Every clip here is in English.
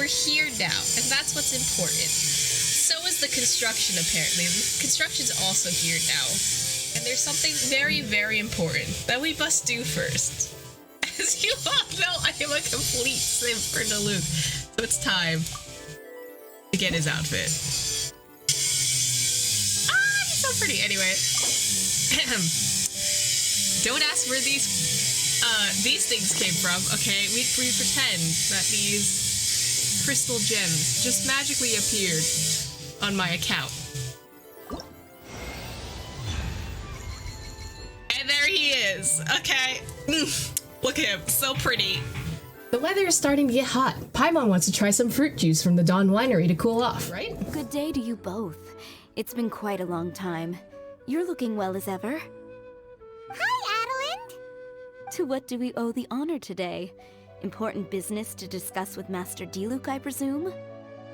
we're here now, and that's what's important. So is the construction, apparently. The construction's also here now. And there's something very, very important that we must do first. As you all know, I am a complete simp for Diluc, so it's time to get his outfit. Ah, he's so pretty. Anyway, don't ask where these things came from. Okay, we pretend that these crystal gems just magically appeared on my account. And there he is. Okay. Look at him, so pretty. The weather is starting to get hot. Paimon wants to try some fruit juice from the Dawn Winery to cool off, right? Good day to you both. It's been quite a long time. You're looking well as ever. Hi, Adeline! To what do we owe the honor today? Important business to discuss with Master Diluc, I presume?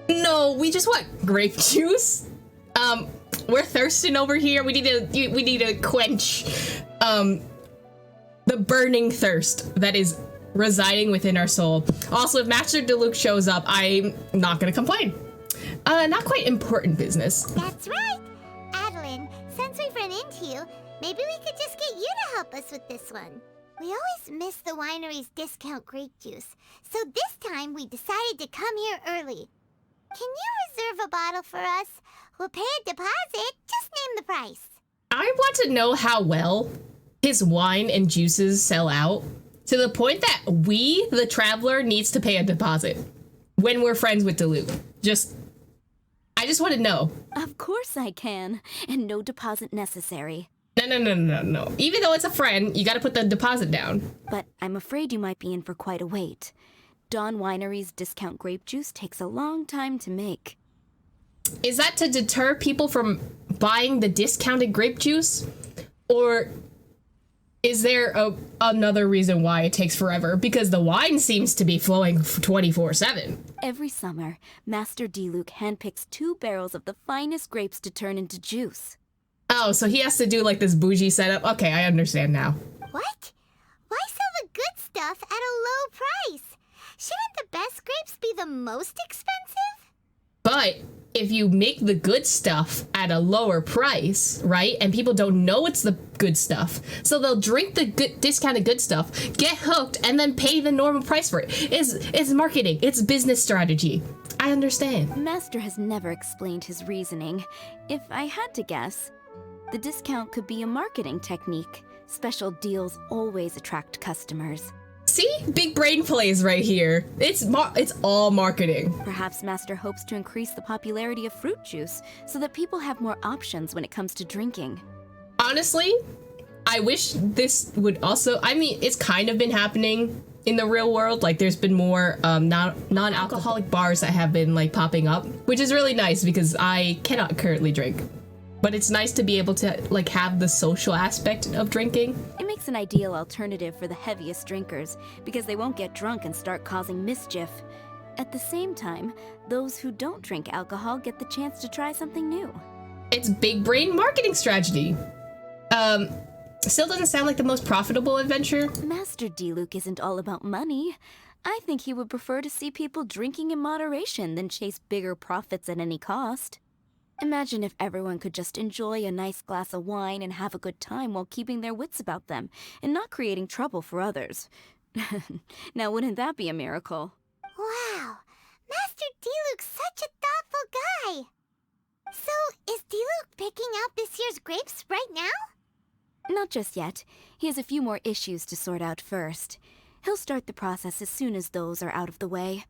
No, we just want grape juice. We're thirsting over here. We need to quench the burning thirst that is residing within our soul. Also, if Master Diluc shows up, I'm not gonna complain. Not quite important business. That's right! Adeline, since we've run into you, maybe we could just get you to help us with this one. We always miss the winery's discount grape juice, so this time we decided to come here early. Can you reserve a bottle for us? We'll pay a deposit, just name the price. I want to know how well his wine and juices sell out to the point that we, the traveler, needs to pay a deposit when we're friends with Diluc. I just want to know. Of course I can, and no deposit necessary. No. Even though it's a friend, you gotta put the deposit down. But I'm afraid you might be in for quite a wait. Dawn Winery's discount grape juice takes a long time to make. Is that to deter people from buying the discounted grape juice? Or is there another reason why it takes forever? Because the wine seems to be flowing 24/7. Every summer, Master Diluc handpicks 2 barrels of the finest grapes to turn into juice. Oh, so he has to do like this bougie setup? Okay, I understand now. What? Why sell the good stuff at a low price? Shouldn't the best grapes be the most expensive? But if you make the good stuff at a lower price, right, and people don't know it's the good stuff, so they'll drink the good discounted good stuff, get hooked, and then pay the normal price for it. It's marketing. It's business strategy. I understand. Master has never explained his reasoning. If I had to guess, the discount could be a marketing technique. Special deals always attract customers. See? Big brain plays right here. It's all marketing. Perhaps Master hopes to increase the popularity of fruit juice so that people have more options when it comes to drinking. Honestly, I wish this would also... I mean, it's kind of been happening in the real world. Like, there's been more non-alcoholic bars that have been, like, popping up, which is really nice because I cannot currently drink. But it's nice to be able to, like, have the social aspect of drinking. It makes an ideal alternative for the heaviest drinkers, because they won't get drunk and start causing mischief. At the same time, those who don't drink alcohol get the chance to try something new. It's big brain marketing strategy. Still doesn't sound like the most profitable adventure. Master Diluc isn't all about money. I think he would prefer to see people drinking in moderation than chase bigger profits at any cost. Imagine if everyone could just enjoy a nice glass of wine and have a good time while keeping their wits about them and not creating trouble for others. Now, wouldn't that be a miracle? Wow, Master Diluc's such a thoughtful guy. So, is Diluc picking out this year's grapes right now? Not just yet. He has a few more issues to sort out first. He'll start the process as soon as those are out of the way.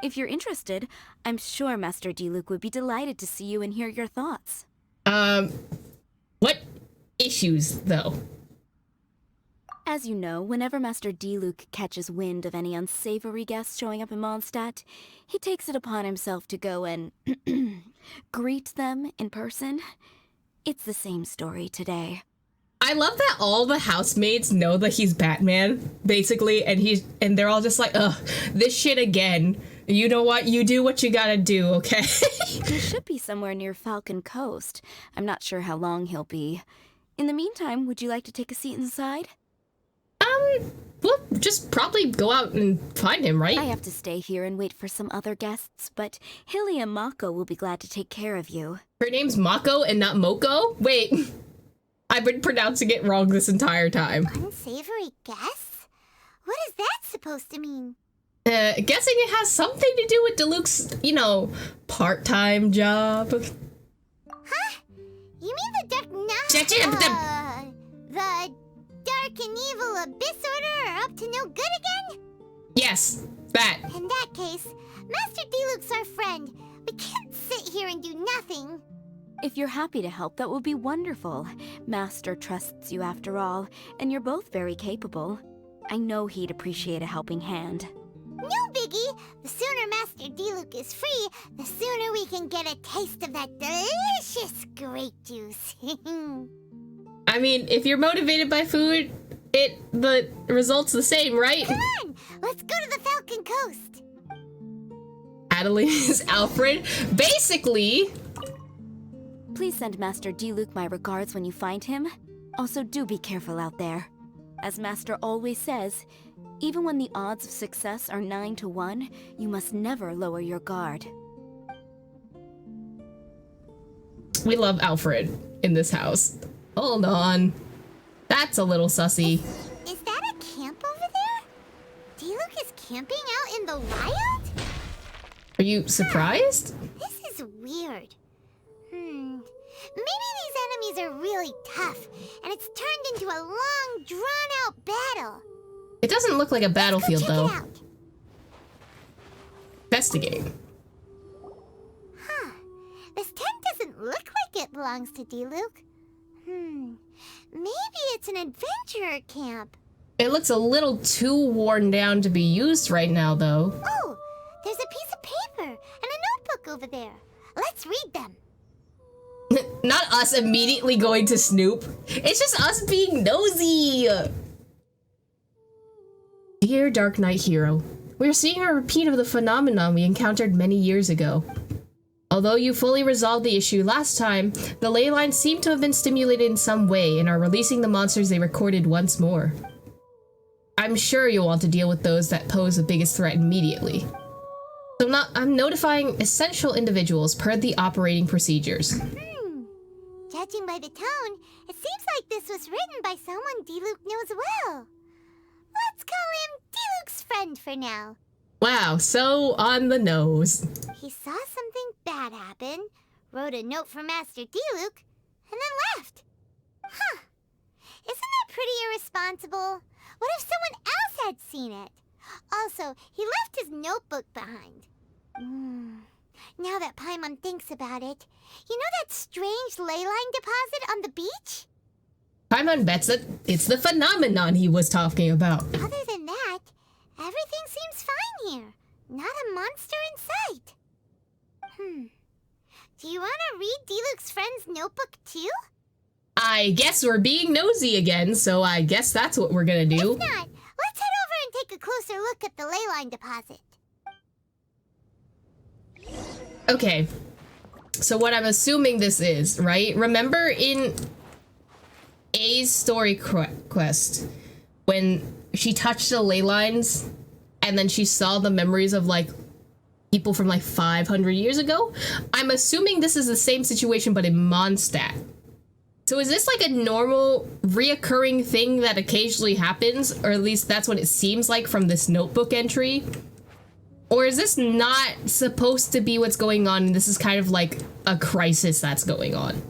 If you're interested, I'm sure Master Diluc would be delighted to see you and hear your thoughts. What issues, though? As you know, whenever Master Diluc catches wind of any unsavory guests showing up in Mondstadt, he takes it upon himself to go and greet them in person. It's the same story today. I love that all the housemaids know that he's Batman, basically, and they're all just like, ugh, this shit again. You know what? You do what you gotta do, okay? He should be somewhere near Falcon Coast. I'm not sure how long he'll be. In the meantime, would you like to take a seat inside? we'll just probably go out and find him, right? I have to stay here and wait for some other guests, but Hilly and Mako will be glad to take care of you. Her name's Mako and not Moko? Wait, I've been pronouncing it wrong this entire time. Unsavory guests? What is that supposed to mean? Guessing it has something to do with Diluc's, you know, part-time job. Huh? You mean the dark... the dark and evil Abyss Order are up to no good again? Yes, that. In that case, Master Diluc's our friend. We can't sit here and do nothing. If you're happy to help, that would be wonderful. Master trusts you after all, and you're both very capable. I know he'd appreciate a helping hand. No biggie! The sooner Master Diluc is free, the sooner we can get a taste of that delicious grape juice. I mean, if you're motivated by food, the result's the same, right? Come on! Let's go to the Falcon Coast! Adeline is Alfred. Basically... Please send Master Diluc my regards when you find him. Also, do be careful out there. As Master always says, even when the odds of success are 9 to 1, you must never lower your guard. We love Alfred in this house. Hold on. That's a little sussy. Is that a camp over there? Diluc is camping out in the wild? Are you surprised? This is weird. Maybe these enemies are really tough, and it's turned into a long, drawn-out battle. It doesn't look like a battlefield, Check though. it out. Investigate. Huh. This tent doesn't look like it belongs to Diluc. Maybe it's an adventurer camp. It looks a little too worn down to be used right now, though. Oh, there's a piece of paper and a notebook over there. Let's read them. Not us immediately going to snoop. It's just us being nosy. Dear Dark Knight Hero, we are seeing a repeat of the phenomenon we encountered many years ago. Although you fully resolved the issue last time, the ley lines seem to have been stimulated in some way and are releasing the monsters they recorded once more. I'm sure you'll want to deal with those that pose the biggest threat immediately. So I'm notifying essential individuals per the operating procedures. Judging by the tone, it seems like this was written by someone Diluc knows well. Let's call him Diluc's friend for now. Wow, so on the nose. He saw something bad happen, wrote a note for Master Diluc, and then left. Huh. Isn't that pretty irresponsible? What if someone else had seen it? Also, he left his notebook behind. Now that Paimon thinks about it, you know that strange ley line deposit on the beach? Paimon bets that it's the phenomenon he was talking about. Other than that, everything seems fine here. Not a monster in sight. Do you want to read Diluc's friend's notebook too? I guess we're being nosy again, so I guess that's what we're gonna do. If not, let's head over and take a closer look at the ley line deposit. Okay, so what I'm assuming this is, right? Remember in A's story quest, when she touched the ley lines, and then she saw the memories of, like, people from, like, 500 years ago? I'm assuming this is the same situation, but in Mondstadt. So is this, like, a normal, reoccurring thing that occasionally happens? Or at least that's what it seems like from this notebook entry? Or is this not supposed to be what's going on, and this is kind of like a crisis that's going on?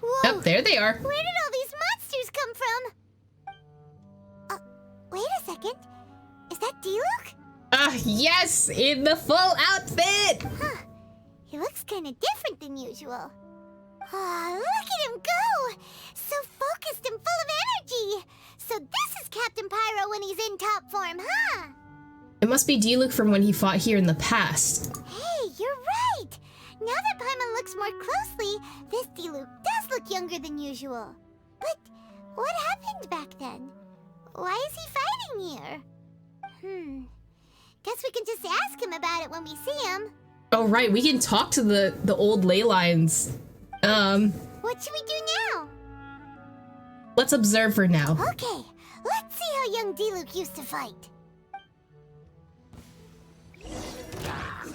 Whoa! Oh, there they are. Where did all these monsters come from? Wait a second. Is that Diluc? Yes, in the full outfit! Huh. He looks kind of different than usual. Look at him go! So focused and full of energy! So this is Captain Pyro when he's in top form, huh? It must be Diluc from when he fought here in the past. Hey, you're right! Now that Paimon looks more closely, this Diluc does look younger than usual. But what happened back then? Why is he fighting here? Guess we can just ask him about it when we see him. Oh right, we can talk to the old ley lines. What should we do now? Let's observe for now. Okay, let's see how young Diluc used to fight.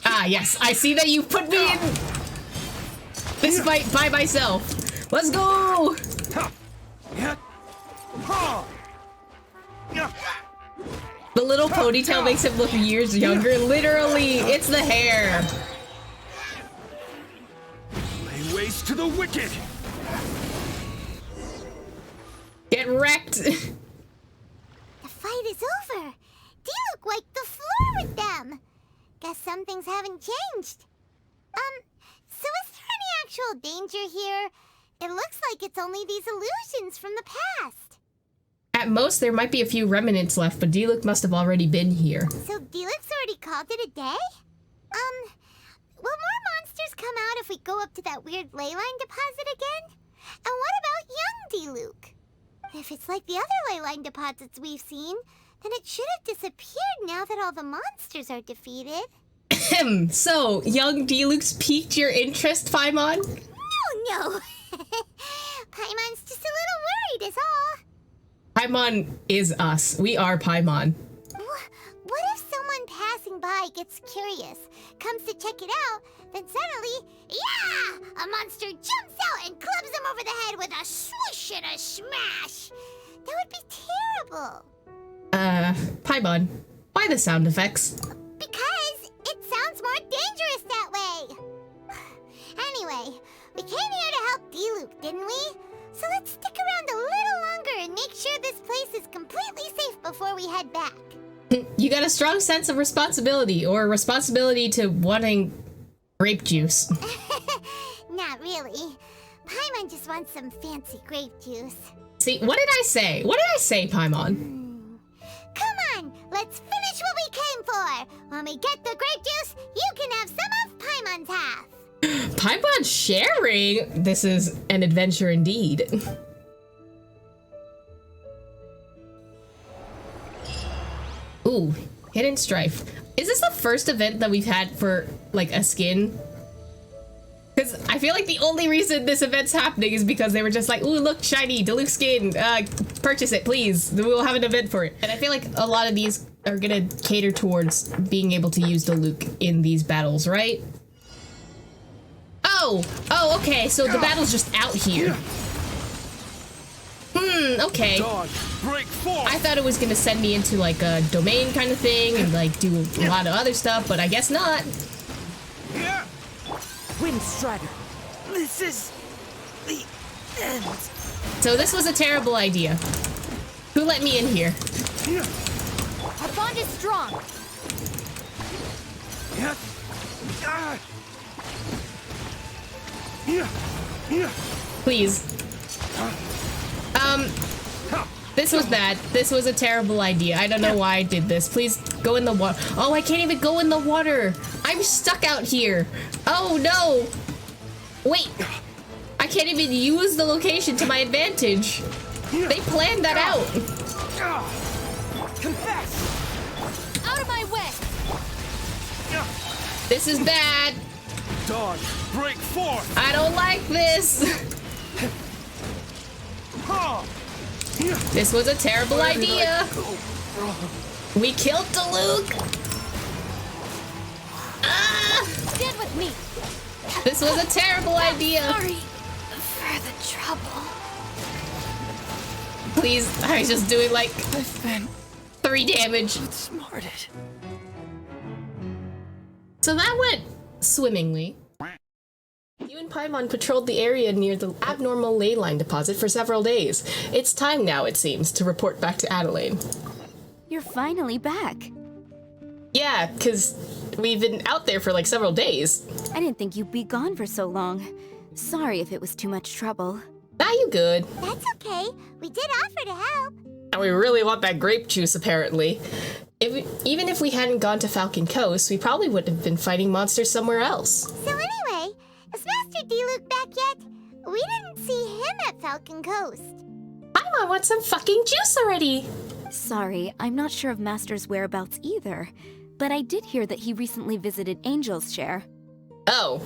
Ah, yes, I see that you put me in this fight by myself. Let's go! The little ponytail makes him look years younger. Literally, it's the hair. Lay waste to the wicked. Get wrecked. The fight is over. Diluc wiped the floor with them. Guess some things haven't changed. So is there any actual danger here? It looks like it's only these illusions from the past. At most, there might be a few remnants left, but Diluc must have already been here. So Diluc's already called it a day? Will more monsters come out if we go up to that weird ley line deposit again? And what about young Diluc? If it's like the other ley line deposits we've seen, then it should have disappeared now that all the monsters are defeated. So, young Diluc's piqued your interest, Paimon? No. Paimon's just a little worried is all. Paimon is us. We are Paimon. What if someone passing by gets curious, comes to check it out, then suddenly, yeah! A monster jumps out and clubs them over the head with a swish and a smash! That would be terrible. Paimon, why the sound effects? Because it sounds more dangerous that way. Anyway, we came here to help Diluc, didn't we? So let's stick around a little longer and make sure this place is completely safe before we head back. You got a strong sense of responsibility, or responsibility to wanting grape juice. Not really. Paimon just wants some fancy grape juice. See, what did I say? What did I say, Paimon? Come on, let's finish what we came for. When we get the grape juice, you can have some of Paimon's half. Paimon sharing? This is an adventure indeed. Ooh, hidden strife. Is this the first event that we've had for, like, a skin? Because I feel like the only reason this event's happening is because they were just like, ooh, look, shiny, Diluc skin, purchase it, please. We'll have an event for it. And I feel like a lot of these are gonna cater towards being able to use Diluc in these battles, right? Oh, okay, so the battle's just out here. Okay. I thought it was gonna send me into like a domain kind of thing and like do a lot of other stuff, but I guess not. Wind Strider, this is the end. So this was a terrible idea. Who let me in here? Our bond is strong. Please. This was bad. This was a terrible idea. I don't know why I did this. Please go in the water. Oh, I can't even go in the water. I'm stuck out here. Oh, no. Wait. I can't even use the location to my advantage. They planned that out. Confess. Out of my way. This is bad. Dawn, break forth. I don't like this. This was a terrible idea. We killed Diluc. Stand with me. This was a terrible idea. Sorry for the trouble. Please, I was just doing like I've been 3 damage. outsmarted. So that went swimmingly. You and Paimon patrolled the area near the abnormal ley line deposit for several days. It's time now, it seems, to report back to Adelaide. You're finally back. Yeah, because we've been out there for like several days. I didn't think you'd be gone for so long. Sorry if it was too much trouble. Nah, you good. That's okay. We did offer to help. And we really want that grape juice, apparently. Even if we hadn't gone to Falcon Coast, we probably would have been fighting monsters somewhere else. So anyway, is Master Diluc back yet? We didn't see him at Falcon Coast. I want some fucking juice already. Sorry, I'm not sure of Master's whereabouts either. but I did hear that he recently visited Angel's Share. Oh.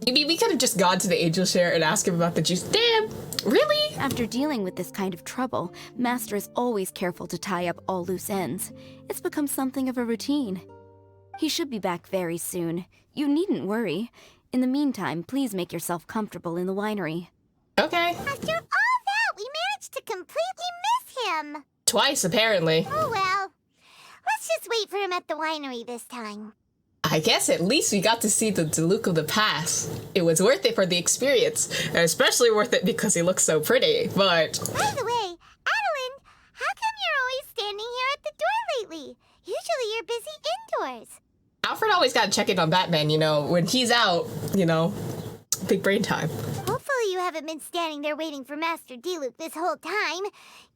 You mean we could have just gone to the Angel Share and asked him about the juice? Damn! Really? After dealing with this kind of trouble, Master is always careful to tie up all loose ends. It's become something of a routine. He should be back very soon. You needn't worry. In the meantime, please make yourself comfortable in the winery. Okay. After all that, we managed to completely miss him. Twice, apparently. Oh well. Let's just wait for him at the winery this time. I guess at least we got to see the Diluc of the past. It was worth it for the experience, and especially worth it because he looks so pretty, but... By the way, Adeline, how come you're always standing here at the door lately? Usually you're busy indoors. Alfred always gotta check in on Batman, you know, when he's out, you know, big brain time. Hopefully you haven't been standing there waiting for Master Diluc this whole time,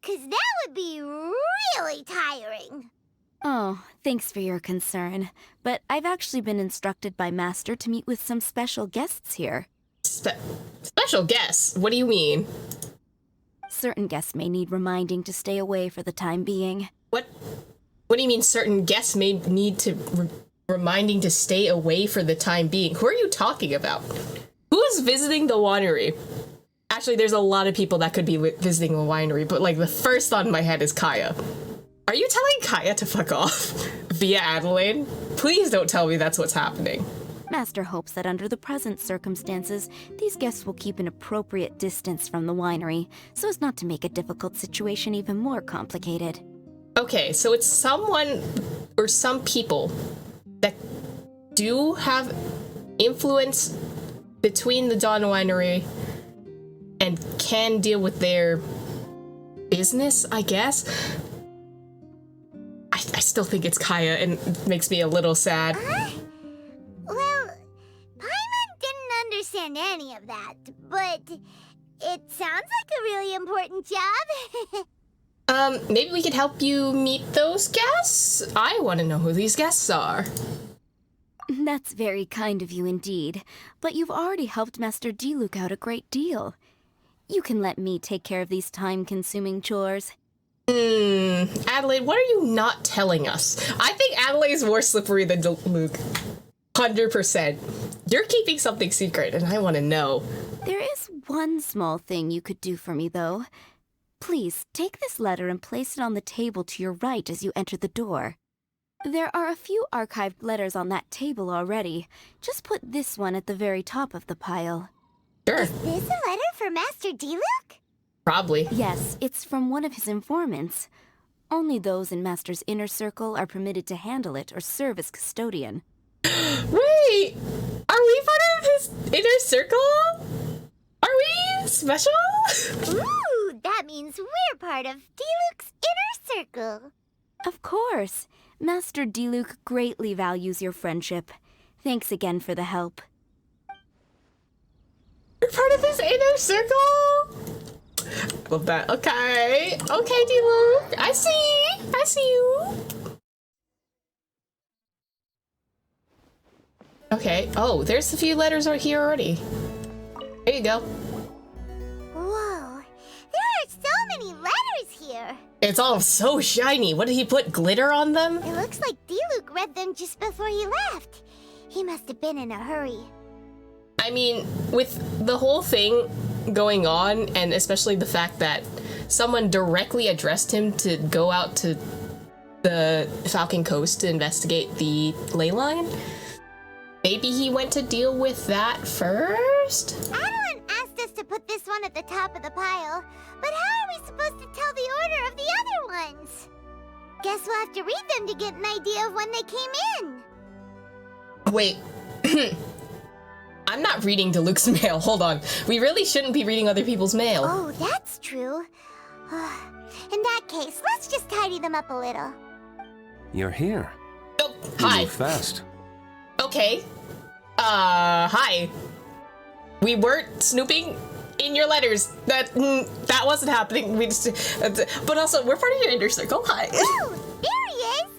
'cause that would be really tiring. Oh, thanks for your concern. But I've actually been instructed by Master to meet with some special guests here. Special guests? What do you mean? Certain guests may need reminding to stay away for the time being. What do you mean certain guests may need to reminding to stay away for the time being? Who are you talking about? Who's visiting the winery? Actually, there's a lot of people that could be visiting the winery, but like the first on my head is Kaya. Are you telling Kaya to fuck off via Adelaide? Please don't tell me that's what's happening. Master hopes that under the present circumstances, these guests will keep an appropriate distance from the winery, so as not to make a difficult situation even more complicated. Okay, so it's someone or some people that do have influence between the Dawn Winery and can deal with their business, I guess. I still think it's Kaya, and it makes me a little sad. Well, Paimon didn't understand any of that, but it sounds like a really important job. Maybe we could help you meet those guests? I want to know who these guests are. That's very kind of you indeed, but you've already helped Master Diluc out a great deal. You can let me take care of these time-consuming chores. Adelaide, what are you not telling us? I think Adelaide's more slippery than Diluc. 100%. You're keeping something secret, and I want to know. There is one small thing you could do for me, though. Please, take this letter and place it on the table to your right as you enter the door. There are a few archived letters on that table already. Just put this one at the very top of the pile. Sure. Is this a letter for Master Diluc? Probably. Yes, it's from one of his informants. Only those in Master's inner circle are permitted to handle it or serve as custodian. Wait! Are we part of his inner circle? Are we special? Ooh, that means we're part of Diluc's inner circle. Of course. Master Diluc greatly values your friendship. Thanks again for the help. You're part of his inner circle? Love that. Okay. Okay, Diluc. I see you. Okay. Oh, there's a few letters right here already. There you go. Whoa, there are so many letters here. It's all so shiny. What did he put, glitter on them? It looks like Diluc read them just before he left. He must have been in a hurry. I mean, with the whole thing going on, and especially the fact that someone directly addressed him to go out to the Falcon Coast to investigate the ley line, maybe he went to deal with that first? Adeline asked us to put this one at the top of the pile, but how are we supposed to tell the order of the other ones? Guess we'll have to read them to get an idea of when they came in. Wait. I'm not reading Diluc's mail. Hold on. We really shouldn't be reading other people's mail. Oh, that's true. In that case, let's just tidy them up a little. You're here. Oh, You hi. move fast. Okay. Hi. We weren't snooping in your letters. That wasn't happening. We just, but also, we're part of your inner circle. Hi. Ooh, there he is!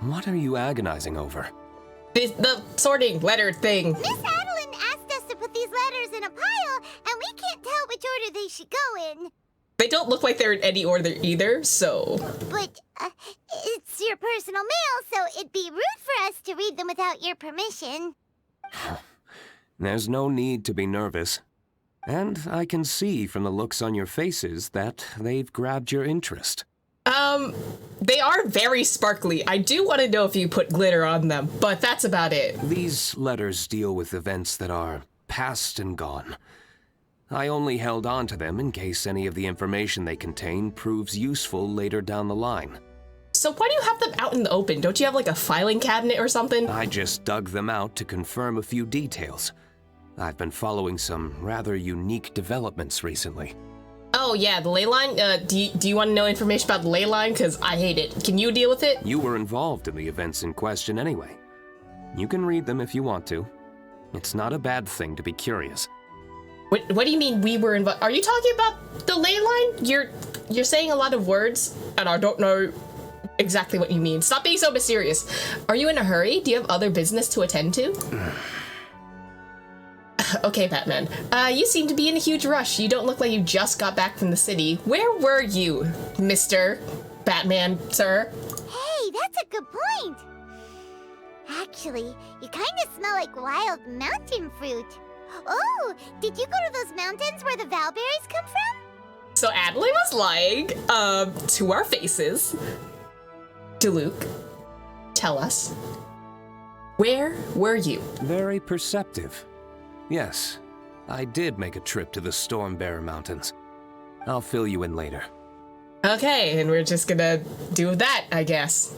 What are you agonizing over? The sorting letter thing. Miss Adeline asked us to put these letters in a pile, and we can't tell which order they should go in. They don't look like they're in any order either, so... But, it's your personal mail, so it'd be rude for us to read them without your permission. There's no need to be nervous. And I can see from the looks on your faces that they've grabbed your interest. They are very sparkly. I do want to know if you put glitter on them, but that's about it. These letters deal with events that are past and gone. I only held on to them in case any of the information they contain proves useful later down the line. So why do you have them out in the open? Don't you have like a filing cabinet or something? I just dug them out to confirm a few details. I've been following some rather unique developments recently. Oh yeah, the ley line? Do you want to know information about the ley line? Because I hate it. Can you deal with it? You were involved in the events in question anyway. You can read them if you want to. It's not a bad thing to be curious. What do you mean we were involved? Are you talking about the ley line? You're saying a lot of words, and I don't know exactly what you mean. Stop being so mysterious. Are you in a hurry? Do you have other business to attend to? Okay, Batman. You seem to be in a huge rush. You don't look like you just got back from the city. Where were you, Mr. Batman, sir? Hey, that's a good point. Actually, you kind of smell like wild mountain fruit. Oh, did you go to those mountains where the Valberries come from? So Adeline was lying, to our faces. Diluc, tell us, where were you? Very perceptive. Yes, I did make a trip to the Stormbearer Mountains. I'll fill you in later. Okay, and we're just gonna do that, I guess.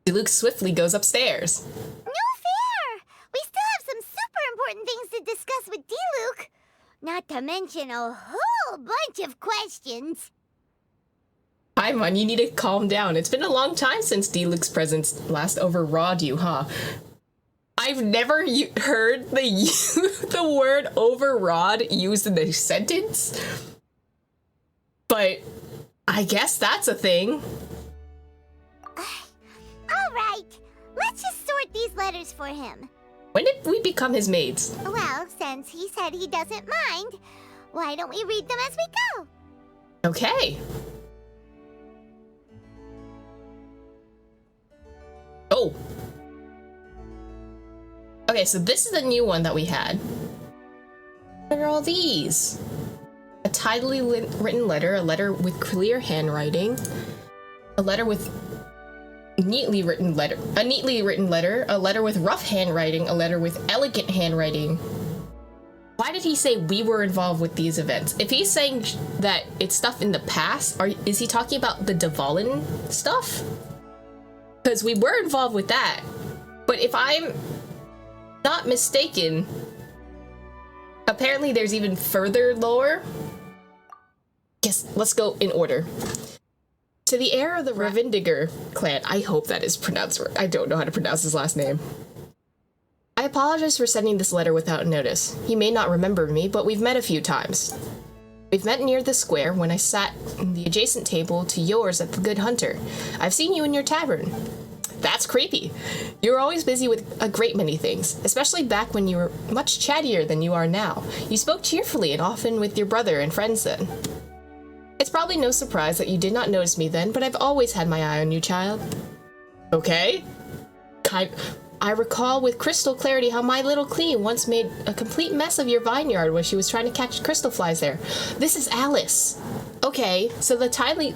Diluc swiftly goes upstairs. No fair! We still have some super important things to discuss with Diluc. Not to mention a whole bunch of questions. Paimon, you need to calm down. It's been a long time since Diluc's presence last overawed you, huh? I've never heard the word overawed used in a sentence, but I guess that's a thing. All right, let's just sort these letters for him. When did we become his maids? Well, since he said he doesn't mind, why don't we read them as we go? Okay. Oh. Okay, so this is a new one that we had. What are all these? A tidily written letter, a letter with clear handwriting, a letter with neatly written letter, a letter with rough handwriting, a letter with elegant handwriting. Why did he say we were involved with these events? If he's saying that it's stuff in the past, is he talking about the Dvalin stuff? Because we were involved with that. But if I'm not mistaken, apparently there's even further lore. Yes, let's go in order. To the heir of the Ravindiger clan, I hope that is pronounced right. I don't know how to pronounce his last name. I apologize for sending this letter without notice. He may not remember me, but we've met a few times. We've met near the square when I sat in the adjacent table to yours at the Good Hunter. I've seen you in your tavern. That's creepy. You were always busy with a great many things, especially back when you were much chattier than you are now. You spoke cheerfully and often with your brother and friends then. It's probably no surprise that you did not notice me then, but I've always had my eye on you, child. Okay. I recall with crystal clarity how my little Clee once made a complete mess of your vineyard when she was trying to catch crystal flies there. This is Alice. Okay, so the tidily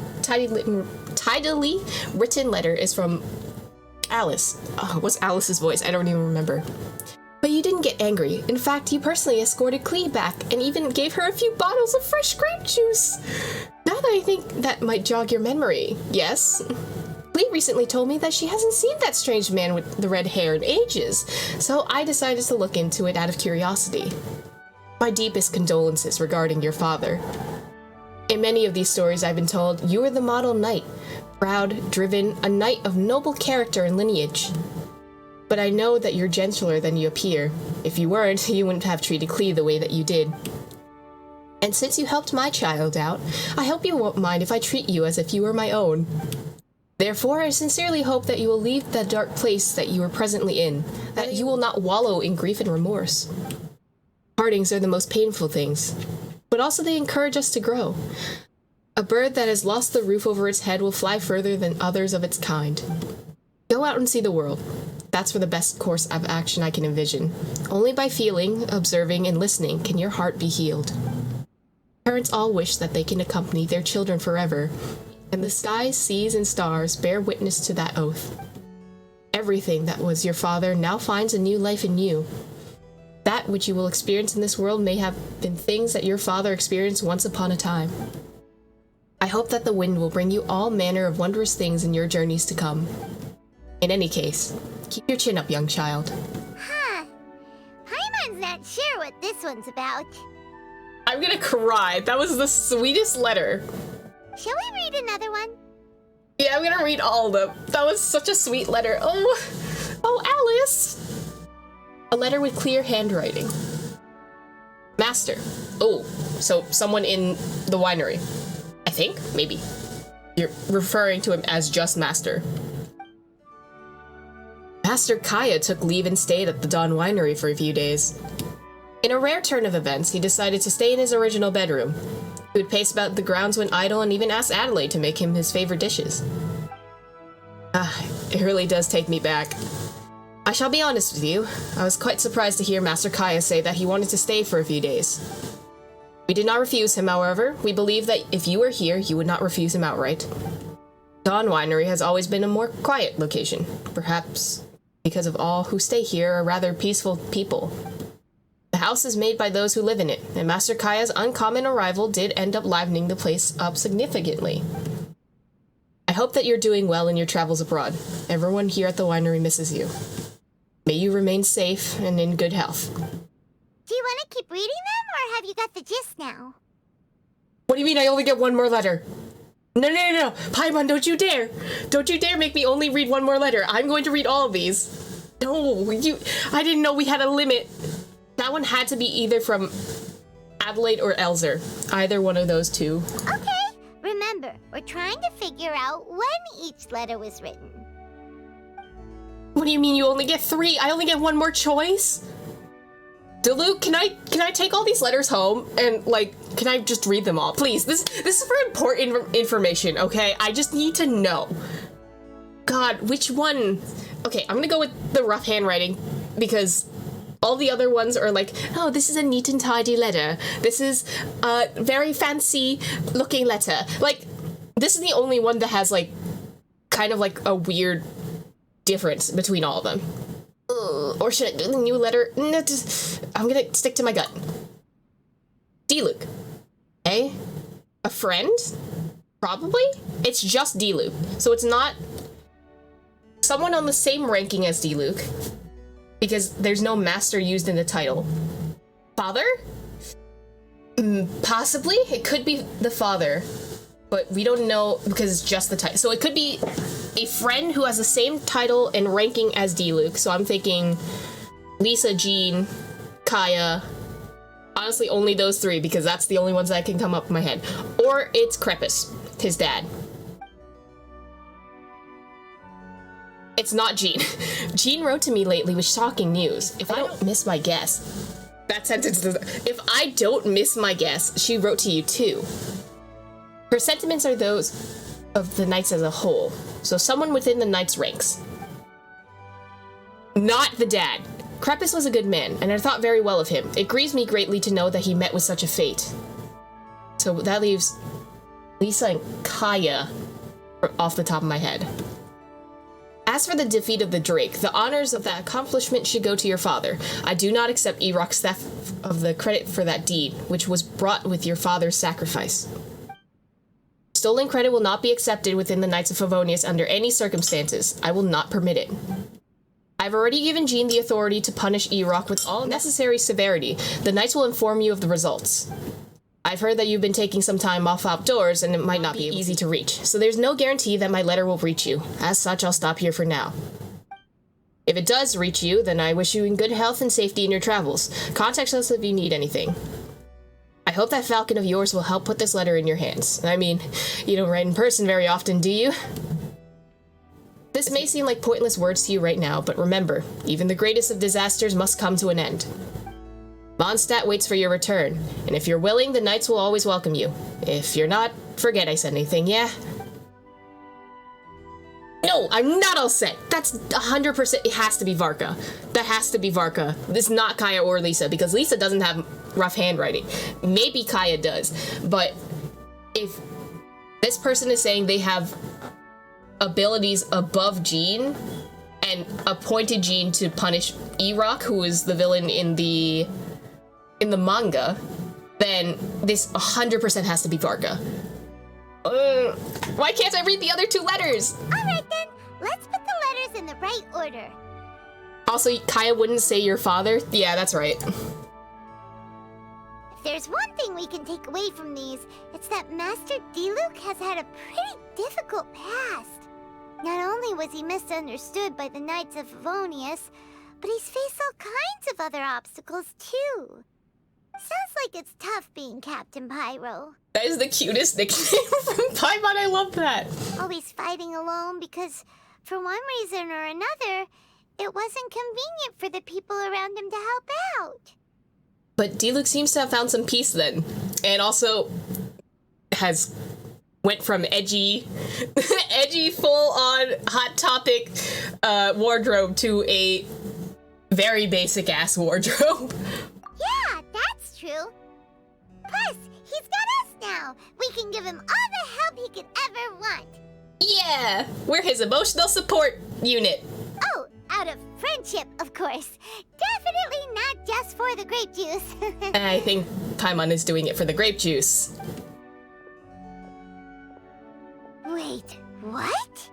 written letter is from Alice. Oh, what's Alice's voice? I don't even remember. But you didn't get angry. In fact, you personally escorted Clee back and even gave her a few bottles of fresh grape juice. Now that I think that might jog your memory. Yes? Clee recently told me that she hasn't seen that strange man with the red hair in ages, so I decided to look into it out of curiosity. My deepest condolences regarding your father. In many of these stories I've been told, you were the model knight. Proud, driven, a knight of noble character and lineage. But I know that you're gentler than you appear. If you weren't, you wouldn't have treated Clee the way that you did. And since you helped my child out, I hope you won't mind if I treat you as if you were my own. Therefore, I sincerely hope that you will leave the dark place that you are presently in, that you will not wallow in grief and remorse. Partings are the most painful things, but also they encourage us to grow. A bird that has lost the roof over its head will fly further than others of its kind. Go out and see the world. That's for the best course of action I can envision. Only by feeling, observing, and listening can your heart be healed. Parents all wish that they can accompany their children forever, and the skies, seas, and stars bear witness to that oath. Everything that was your father now finds a new life in you. That which you will experience in this world may have been things that your father experienced once upon a time. I hope that the wind will bring you all manner of wondrous things in your journeys to come. In any case, keep your chin up, young child. Huh. Paimon's not sure what this one's about. I'm gonna cry. That was the sweetest letter. Shall we read another one? Yeah, I'm gonna read all of them. That was such a sweet letter. Oh, Alice! A letter with clear handwriting. Master. Oh, so someone in the winery. I think, maybe. You're referring to him as just Master. Master Kaya took leave and stayed at the Dawn Winery for a few days. In a rare turn of events, he decided to stay in his original bedroom. He would pace about the grounds when idle and even ask Adelaide to make him his favorite dishes. It really does take me back. I shall be honest with you, I was quite surprised to hear Master Kaya say that he wanted to stay for a few days. We did not refuse him, however. We believe that if you were here, you would not refuse him outright. Dawn Winery has always been a more quiet location, perhaps because of all who stay here are rather peaceful people. The house is made by those who live in it, and Master Kaya's uncommon arrival did end up livening the place up significantly. I hope that you're doing well in your travels abroad. Everyone here at the winery misses you. May you remain safe and in good health. Do you want to keep reading them, or have you got the gist now? What do you mean I only get one more letter? No. Paimon, don't you dare. Don't you dare make me only read one more letter. I'm going to read all of these. No, I didn't know we had a limit. That one had to be either from Adelaide or Elzer. Either one of those two. Okay, remember, we're trying to figure out when each letter was written. What do you mean you only get 3? I only get one more choice? Diluc, can I take all these letters home and, can I just read them all? Please, this is for important information, okay? I just need to know. God, which one? Okay, I'm gonna go with the rough handwriting, because all the other ones are oh, this is a neat and tidy letter. This is a very fancy looking letter. This is the only one that has, kind of a weird difference between all of them. Or should I do the new letter? No, I'm gonna stick to my gut. Diluc. Eh? A friend? Probably? It's just Diluc. So it's not someone on the same ranking as Diluc, because there's no master used in the title. Father? Possibly. It could be the father, but we don't know because it's just the title. So it could be a friend who has the same title and ranking as Diluc. So I'm thinking Lisa, Jean, Kaya. Honestly, only those 3, because that's the only ones that can come up in my head. Or it's Crepus, his dad. It's not Jean. Jean wrote to me lately with shocking news. If I don't miss my guess, that sentence does. If I don't miss my guess, she wrote to you too. Her sentiments are those of the Knights as a whole, so someone within the Knights' ranks. Not the dad. Crepus was a good man, and I thought very well of him. It grieves me greatly to know that he met with such a fate. So that leaves Lisa and Kaya off the top of my head. As for the defeat of the Drake, the honors of that accomplishment should go to your father. I do not accept Eroc's theft of the credit for that deed, which was brought with your father's sacrifice. Stolen credit will not be accepted within the Knights of Favonius under any circumstances. I will not permit it. I've already given Jean the authority to punish Eroc with all necessary severity. The Knights will inform you of the results. I've heard that you've been taking some time off outdoors and it might not be easy to reach, so there's no guarantee that my letter will reach you. As such, I'll stop here for now. If it does reach you, then I wish you in good health and safety in your travels. Contact us if you need anything. I hope that falcon of yours will help put this letter in your hands. I mean, you don't write in person very often, do you? This may seem like pointless words to you right now, but remember, even the greatest of disasters must come to an end. Mondstadt waits for your return, and if you're willing, the Knights will always welcome you. If you're not, forget I said anything, yeah? No, I'm not all set. That's 100%. It has to be Varka. That has to be Varka. It's not Kaya or Lisa, because Lisa doesn't have rough handwriting. Maybe Kaya does, but if this person is saying they have abilities above Jean and appointed Jean to punish E-Rock, who is the villain in the manga, then this 100% has to be Varka. Why can't I read the other 2 letters? Alright then, let's put the letters in the right order. Also, Kaya wouldn't say your father? Yeah, that's right. If there's one thing we can take away from these, it's that Master Diluc has had a pretty difficult past. Not only was he misunderstood by the Knights of Favonius, but he's faced all kinds of other obstacles too. Sounds like it's tough being Captain Pyro. That is the cutest nickname from Paimon. I love that. Always fighting alone because, for one reason or another, it wasn't convenient for the people around him to help out. But Diluc seems to have found some peace then. And also has went from edgy full-on Hot Topic wardrobe to a very basic-ass wardrobe. Yeah, that's true. Plus, he's got us now. We can give him all the help he could ever want. Yeah, we're his emotional support unit. Oh, out of friendship, of course. Definitely not just for the grape juice. I think Paimon is doing it for the grape juice. Wait, what?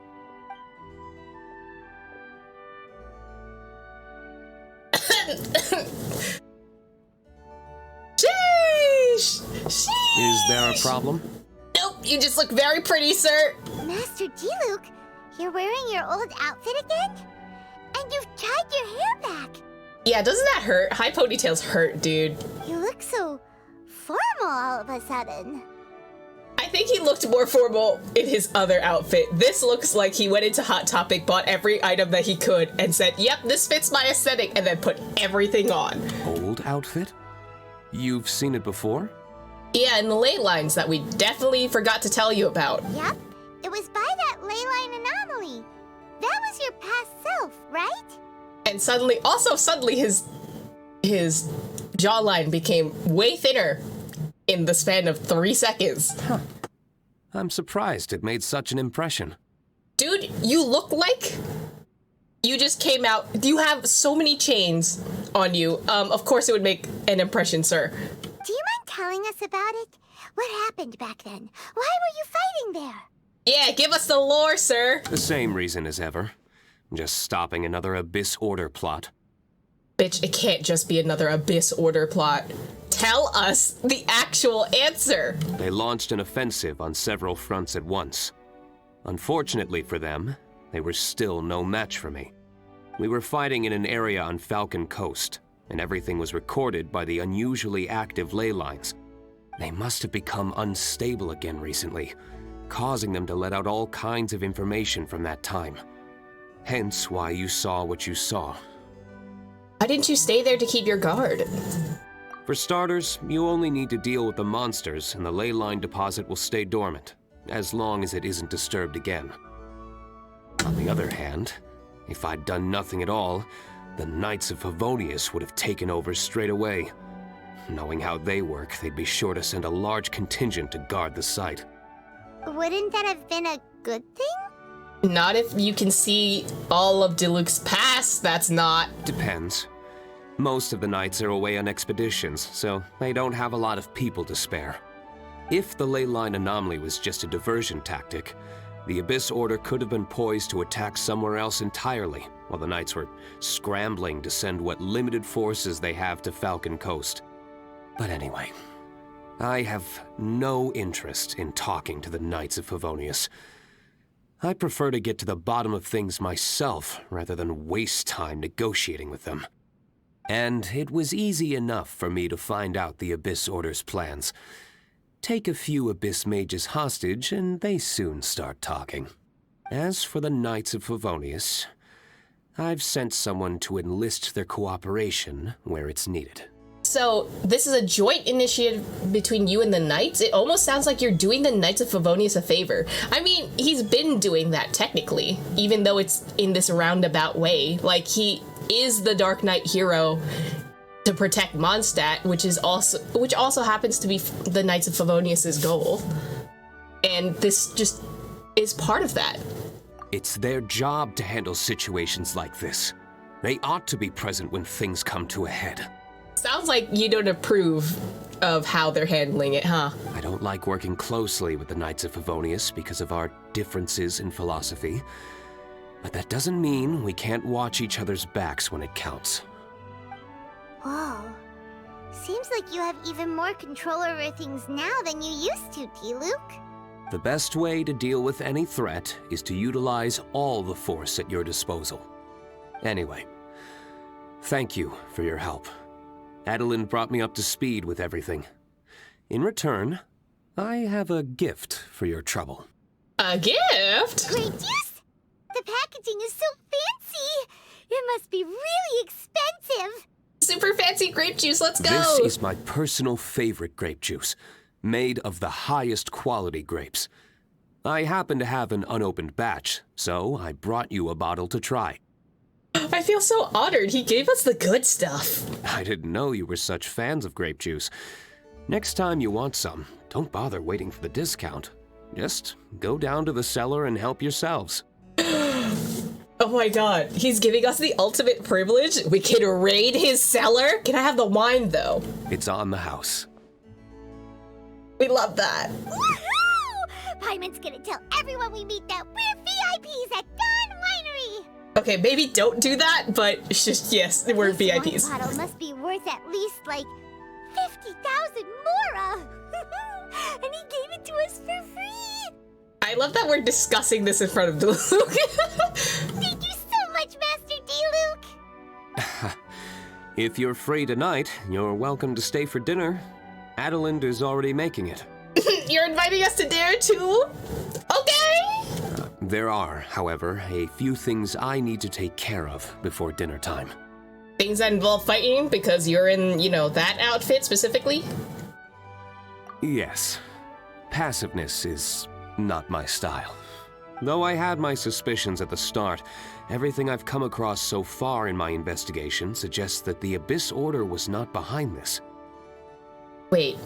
Sheesh! Sheesh! Is there a problem? Nope, you just look very pretty, sir. Master Diluc, you're wearing your old outfit again? And you've tied your hair back. Yeah, doesn't that hurt? High ponytails hurt, dude. You look so formal all of a sudden. I think he looked more formal in his other outfit. This looks like he went into Hot Topic, bought every item that he could, and said, yep, this fits my aesthetic, and then put everything on. Old outfit? You've seen it before? Yeah, in the ley lines that we definitely forgot to tell you about. Yep, it was by that ley line anomaly. That was your past self, right? And suddenly his jawline became way thinner in the span of 3 seconds. Huh. I'm surprised it made such an impression. Dude, you look like you just came out. You have so many chains on you. Of course it would make an impression, sir. Do you mind telling us about it? What happened back then? Why were you fighting there? Yeah, give us the lore, sir. The same reason as ever. Just stopping another Abyss Order plot. Bitch, it can't just be another Abyss Order plot. Tell us the actual answer. They launched an offensive on several fronts at once. Unfortunately for them, they were still no match for me. We were fighting in an area on Falcon Coast, and everything was recorded by the unusually active ley lines. They must have become unstable again recently, causing them to let out all kinds of information from that time. Hence why you saw what you saw. Why didn't you stay there to keep your guard? For starters, you only need to deal with the monsters, and the ley line deposit will stay dormant, as long as it isn't disturbed again. On the other hand, if I'd done nothing at all, the Knights of Favonius would have taken over straight away. Knowing how they work, they'd be sure to send a large contingent to guard the site. Wouldn't that have been a good thing? Not if you can see all of Diluc's past, that's not. Depends. Most of the knights are away on expeditions, so they don't have a lot of people to spare. If the ley line anomaly was just a diversion tactic, the Abyss Order could have been poised to attack somewhere else entirely, while the knights were scrambling to send what limited forces they have to Falcon Coast. But anyway, I have no interest in talking to the Knights of Favonius. I prefer to get to the bottom of things myself, rather than waste time negotiating with them. And it was easy enough for me to find out the Abyss Order's plans. Take a few Abyss mages hostage, and they soon start talking. As for the Knights of Favonius, I've sent someone to enlist their cooperation where it's needed. So this is a joint initiative between you and the Knights? It almost sounds like you're doing the Knights of Favonius a favor. I mean, he's been doing that technically, even though it's in this roundabout way. Like, he is the Dark Knight hero to protect Mondstadt, which also happens to be the Knights of Favonius's goal. And this just is part of that. It's their job to handle situations like this. They ought to be present when things come to a head. Sounds like you don't approve of how they're handling it, huh? I don't like working closely with the Knights of Favonius because of our differences in philosophy. But that doesn't mean we can't watch each other's backs when it counts. Whoa. Seems like you have even more control over things now than you used to, Diluc. The best way to deal with any threat is to utilize all the force at your disposal. Anyway, thank you for your help. Adeline brought me up to speed with everything. In return, I have a gift for your trouble. A gift? Grape juice? The packaging is so fancy! It must be really expensive! Super fancy grape juice, let's go! This is my personal favorite grape juice, made of the highest quality grapes. I happen to have an unopened batch, so I brought you a bottle to try. I feel so honored. He gave us the good stuff. I didn't know you were such fans of grape juice. Next time you want some, don't bother waiting for the discount. Just go down to the cellar and help yourselves. Oh my god, he's giving us the ultimate privilege? We can raid his cellar? Can I have the wine, though? It's on the house. We love that. Woohoo! Paimon's gonna tell everyone we meet that we're VIPs at Dawn Winery! Okay, maybe don't do that, but it's just, yes, we're This VIPs. wine bottle must be worth at least, like, 50,000 mora! And he gave it to us for free! I love that we're discussing this in front of Diluc. Thank you so much, Master Diluc! If you're free tonight, you're welcome to stay for dinner. Adeline is already making it. You're inviting us to dinner, too? Okay! There are, however, a few things I need to take care of before dinner time. Things that involve fighting because you're in, you know, that outfit specifically? Yes. Passiveness is not my style. Though I had my suspicions at the start, everything I've come across so far in my investigation suggests that the Abyss Order was not behind this. Wait.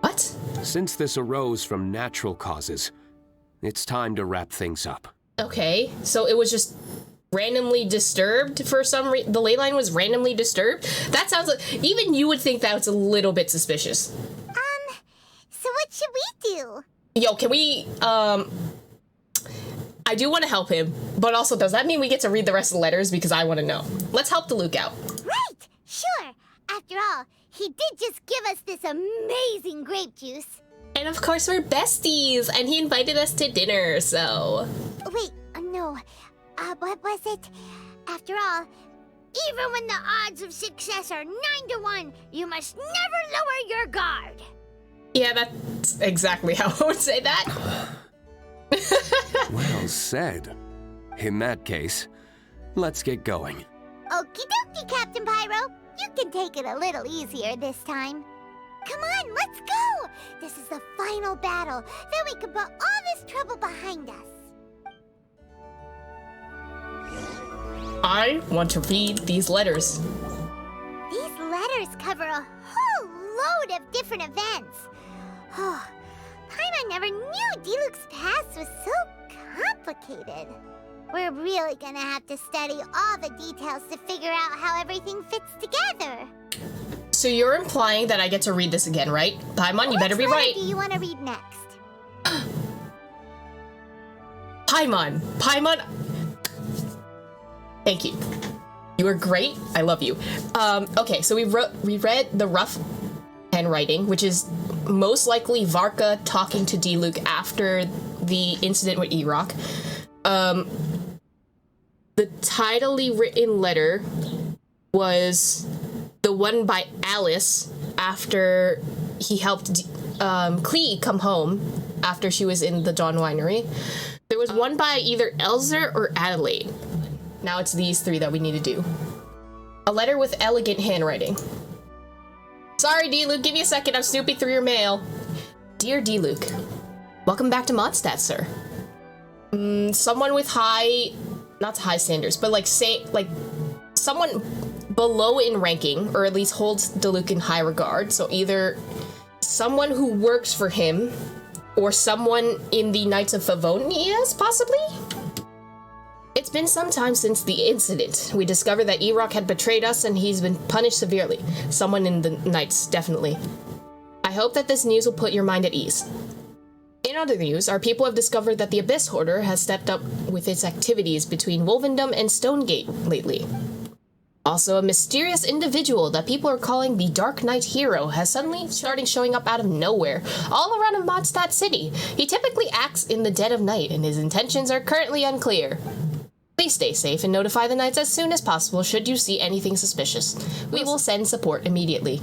What? Since this arose from natural causes, it's time to wrap things up. Okay, so it was just randomly disturbed for some reason. The ley line was randomly disturbed? That sounds like, even you would think that was a little bit suspicious. So what should we do? Yo, can we, I do want to help him, but also does that mean we get to read the rest of the letters? Because I want to know. Let's help Diluc out. Right! Sure! After all, he did just give us this amazing grape juice. And of course we're besties, and he invited us to dinner, so... Wait, no. What was it? After all, even when the odds of success are 9 to 1, you must never lower your guard. Yeah, that's exactly how I would say that. Well said. In that case, let's get going. Okie dokie, Captain Pyro. You can take it a little easier this time. Come on, let's go! This is the final battle. Then we can put all this trouble behind us. I want to read these letters. These letters cover a whole load of different events. Oh, Paimon never knew Diluc's past was so complicated. We're really gonna have to study all the details to figure out how everything fits together. So you're implying that I get to read this again, right? Paimon, you better be right. Which letter do you want to read next? Paimon. Thank you. You were great. I love you. Okay, so we read the rough handwriting, which is most likely Varka talking to Diluc after the incident with E-Rock. The tidily written letter was the one by Alice after he helped Klee come home after she was in the Dawn Winery. There was one by either Elzer or Adelaide. Now it's these three that we need to do. A letter with elegant handwriting. Sorry, Diluc, give me a second, I'm snooping through your mail. Dear Diluc, welcome back to Mondstadt, sir. Someone with not high standards, but someone below in ranking, or at least holds Diluc in high regard, so either someone who works for him, or someone in the Knights of Favonius, possibly? It's been some time since the incident. We discovered that Erock had betrayed us and he's been punished severely. Someone in the Knights, definitely. I hope that this news will put your mind at ease. In other news, our people have discovered that the Abyss Hoarder has stepped up with its activities between Wolvendom and Stonegate lately. Also, a mysterious individual that people are calling the Dark Knight Hero has suddenly started showing up out of nowhere, all around Mondstadt City. He typically acts in the dead of night, and his intentions are currently unclear. Please stay safe and notify the Knights as soon as possible should you see anything suspicious. We will send support immediately.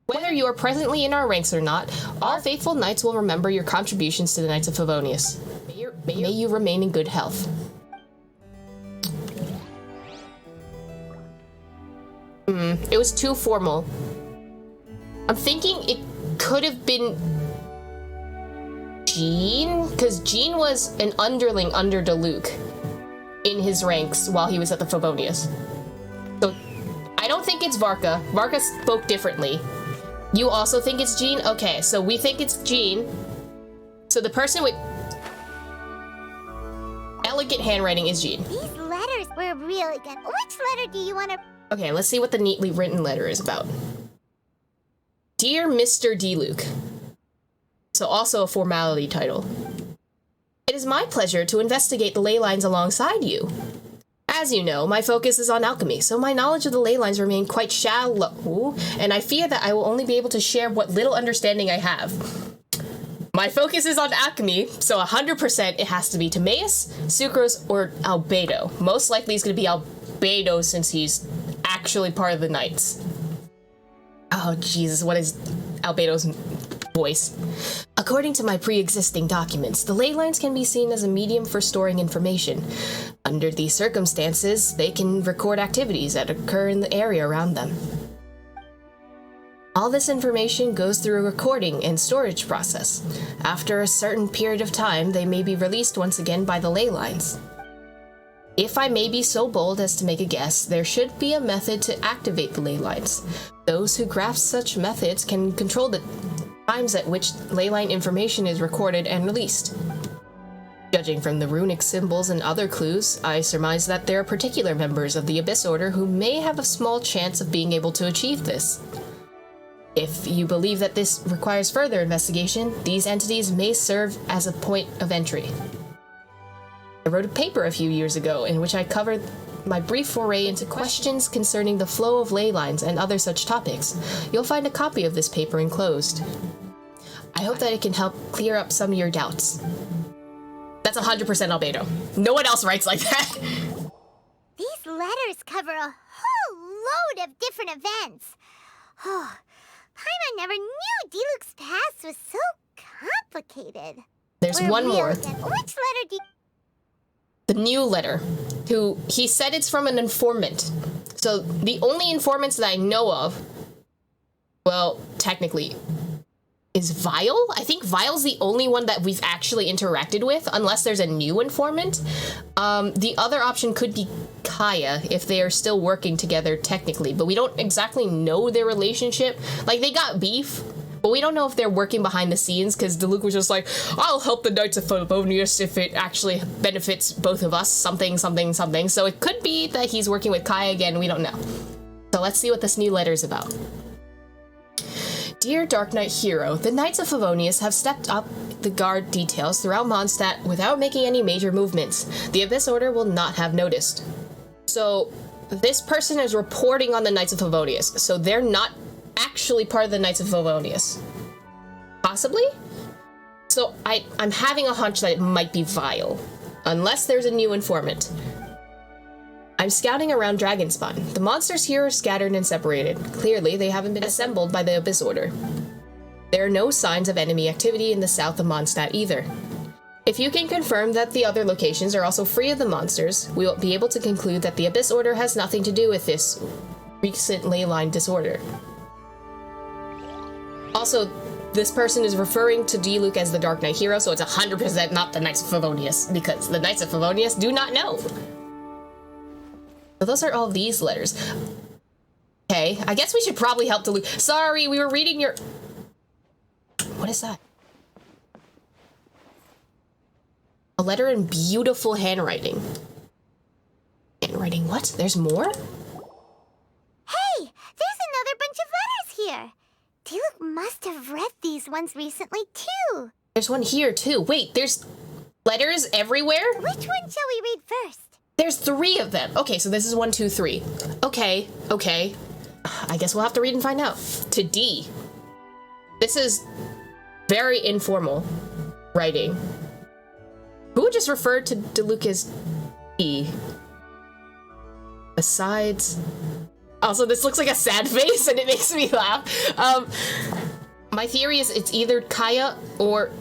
Whether you are presently in our ranks or not, all faithful Knights will remember your contributions to the Knights of Favonius. May you remain in good health. It was too formal. I'm thinking it could have been Jean, because Jean was an underling under Diluc in his ranks while he was at the Favonius. So I don't think it's Varka. Varka spoke differently. You also think it's Jean? Okay, so we think it's Jean. So the person with elegant handwriting is Jean. These letters were really good. Which letter do you want to... Okay, let's see what the neatly written letter is about. Dear Mr. Diluc. So also a formality title. It is my pleasure to investigate the ley lines alongside you. As you know, my focus is on alchemy, so my knowledge of the ley lines remain quite shallow, and I fear that I will only be able to share what little understanding I have. My focus is on alchemy, so 100% it has to be Timaeus, Sucrose, or Albedo. Most likely it's going to be Albedo since he's actually part of the Knights. Oh, Jesus, what is Albedo's voice? According to my pre-existing documents, the ley lines can be seen as a medium for storing information. Under these circumstances, they can record activities that occur in the area around them. All this information goes through a recording and storage process. After a certain period of time, they may be released once again by the ley lines. If I may be so bold as to make a guess, there should be a method to activate the ley lines. Those who grasp such methods can control the times at which ley line information is recorded and released. Judging from the runic symbols and other clues, I surmise that there are particular members of the Abyss Order who may have a small chance of being able to achieve this. If you believe that this requires further investigation, these entities may serve as a point of entry. I wrote a paper a few years ago in which I covered my brief foray into questions concerning the flow of ley lines and other such topics. You'll find a copy of this paper enclosed. I hope that it can help clear up some of your doubts. That's 100% Albedo. No one else writes like that. These letters cover a whole load of different events. Oh, Paimon never knew Diluc's past was so complicated. There's one more. Which letter do you... The new letter. He said it's from an informant. So the only informants that I know of, well, technically, is Vile? I think Vile's the only one that we've actually interacted with, unless there's a new informant. The other option could be Kaya, if they are still working together technically, but we don't exactly know their relationship. Like, they got beef, but we don't know if they're working behind the scenes, because Diluc was just like, I'll help the Knights of Favonius if it actually benefits both of us, something, something, something. So it could be that he's working with Kaya again, we don't know. So let's see what this new letter is about. Dear Dark Knight Hero, the Knights of Favonius have stepped up the guard details throughout Mondstadt without making any major movements. The Abyss Order will not have noticed. So, this person is reporting on the Knights of Favonius, so they're not actually part of the Knights of Favonius. Possibly? So, I'm having a hunch that it might be Vile, unless there's a new informant. I'm scouting around Dragonspawn. The monsters here are scattered and separated. Clearly, they haven't been assembled by the Abyss Order. There are no signs of enemy activity in the south of Mondstadt either. If you can confirm that the other locations are also free of the monsters, we will be able to conclude that the Abyss Order has nothing to do with this recent ley line disorder. Also, this person is referring to Diluc as the Dark Knight hero, so it's 100% not the Knights of Favonius, because the Knights of Favonius do not know. So those are all these letters. Okay, I guess we should probably help Diluc. Sorry, we were reading your... What is that? A letter in beautiful handwriting. Handwriting what? There's more? Hey, there's another bunch of letters here. Diluc must have read these ones recently, too. There's one here, too. Wait, there's letters everywhere? Which one shall we read first? There's 3 of them. Okay, so this is 1, 2, 3. Okay. I guess we'll have to read and find out. To D. This is very informal writing. Who would just refer to Diluc as D? Besides... Also, this looks like a sad face and it makes me laugh. My theory is it's either Kaya or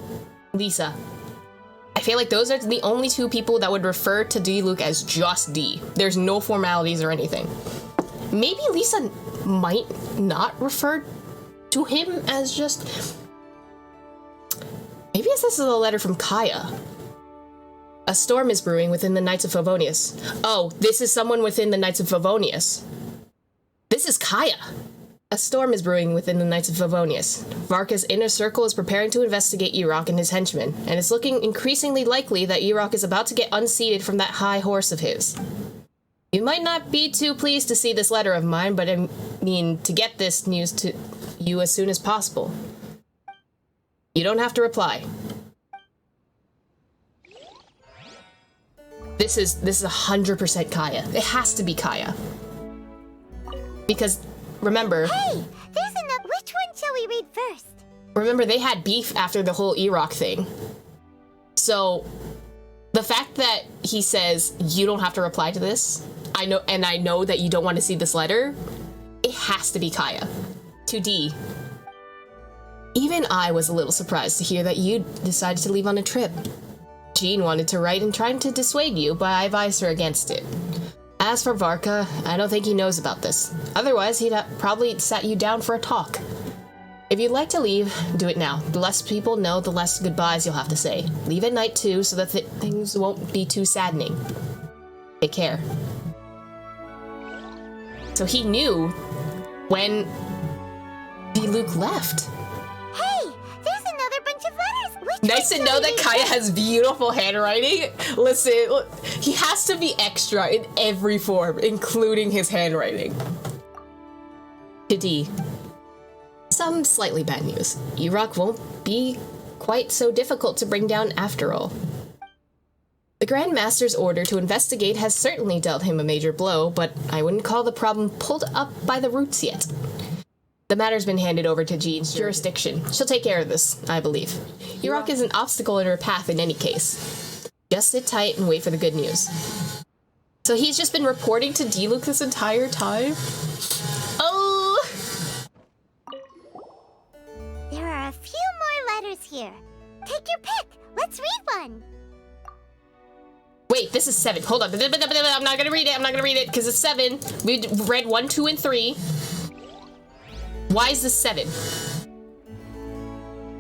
Lisa. I feel like those are the only 2 people that would refer to Diluc as just D. There's no formalities or anything. Maybe Lisa might not refer to him as just... Maybe this is a letter from Kaya. A storm is brewing within the Knights of Favonius. Oh, this is someone within the Knights of Favonius. This is Kaya. A storm is brewing within the Knights of Favonius. Varka's inner circle is preparing to investigate Irok and his henchmen, and it's looking increasingly likely that Irok is about to get unseated from that high horse of his. You might not be too pleased to see this letter of mine, but I mean to get this news to you as soon as possible. You don't have to reply. This is 100% Kaya. It has to be Kaya. Because, remember... Hey, there's another... Which one shall we read first? Remember, they had beef after the whole Irok thing. So, the fact that he says, you don't have to reply to this, I know that you don't want to see this letter, it has to be Kaya. To D. Even I was a little surprised to hear that you decided to leave on a trip. Jean wanted to write and tried to dissuade you, but I advised her against it. As for Varka, I don't think he knows about this. Otherwise, he'd probably sat you down for a talk. If you'd like to leave, do it now. The less people know, the less goodbyes you'll have to say. Leave at night, too, so that things won't be too saddening. Take care. So he knew when Diluc left. Hey, there's another bunch of letters. Which Nice to know that Kaya has beautiful handwriting. Listen, he has to be extra in every form, including his handwriting. To D. Some slightly bad news. Irok won't be quite so difficult to bring down after all. The Grand Master's order to investigate has certainly dealt him a major blow, but I wouldn't call the problem pulled up by the roots yet. The matter's been handed over to Jean's jurisdiction. She'll take care of this, I believe. Irok is an obstacle in her path in any case. Just sit tight and wait for the good news. So he's just been reporting to Diluc this entire time? Oh! There are a few more letters here. Take your pick. Let's read one. Wait, this is 7. Hold on. I'm not gonna read it, because it's 7. We read 1, 2, and 3. Why is this 7?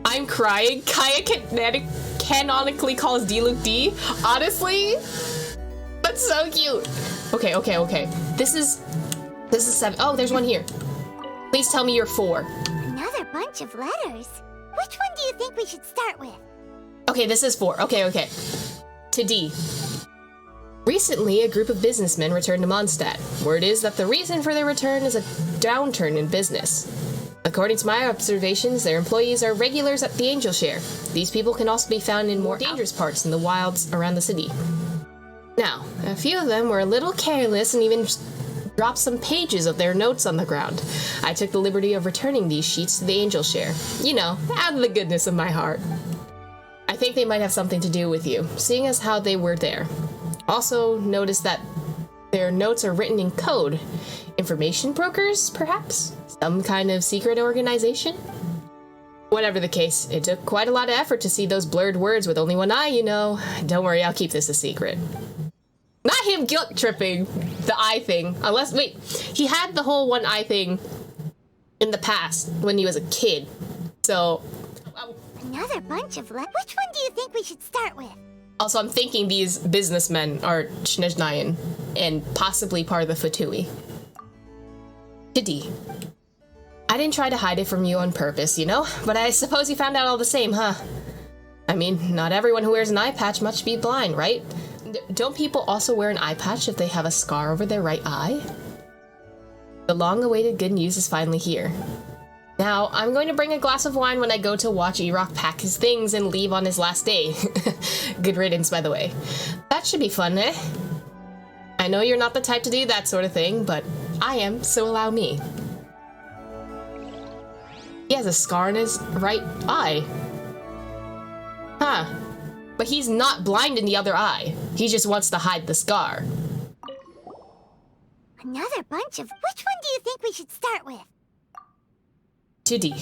I'm crying. Kaya canonically calls Diluc D. Honestly? That's so cute. Okay. This is 7. Oh, there's one here. Please tell me you're 4. Another bunch of letters. Which one do you think we should start with? Okay, this is 4. Okay. To D. Recently, a group of businessmen returned to Mondstadt. Word is that the reason for their return is a downturn in business. According to my observations, their employees are regulars at the Angel Share. These people can also be found in more dangerous parts in the wilds around the city. Now, a few of them were a little careless and even dropped some pages of their notes on the ground. I took the liberty of returning these sheets to the Angel Share. You know, out of the goodness of my heart. I think they might have something to do with you, seeing as how they were there. Also, notice that their notes are written in code. Information brokers, perhaps? Some kind of secret organization? Whatever the case, it took quite a lot of effort to see those blurred words with only one eye, you know. Don't worry, I'll keep this a secret. Not him guilt tripping the eye thing. Unless, wait, he had the whole one eye thing in the past when he was a kid. So, Another bunch of Which one do you think we should start with? also I'm thinking these businessmen are Shnezhnayan and possibly part of the Fatui. Didi. I didn't try to hide it from you on purpose, you know? But I suppose you found out all the same, huh? I mean, not everyone who wears an eye patch must be blind, right? Don't people also wear an eye patch if they have a scar over their right eye? The long-awaited good news is finally here. Now, I'm going to bring a glass of wine when I go to watch E-Rock pack his things and leave on his last day. Good riddance, by the way. That should be fun, eh? I know you're not the type to do that sort of thing, but I am, so allow me. He has a scar in his right eye. Huh. But he's not blind in the other eye. He just wants to hide the scar. Another bunch of... Which one do you think we should start with? Judy.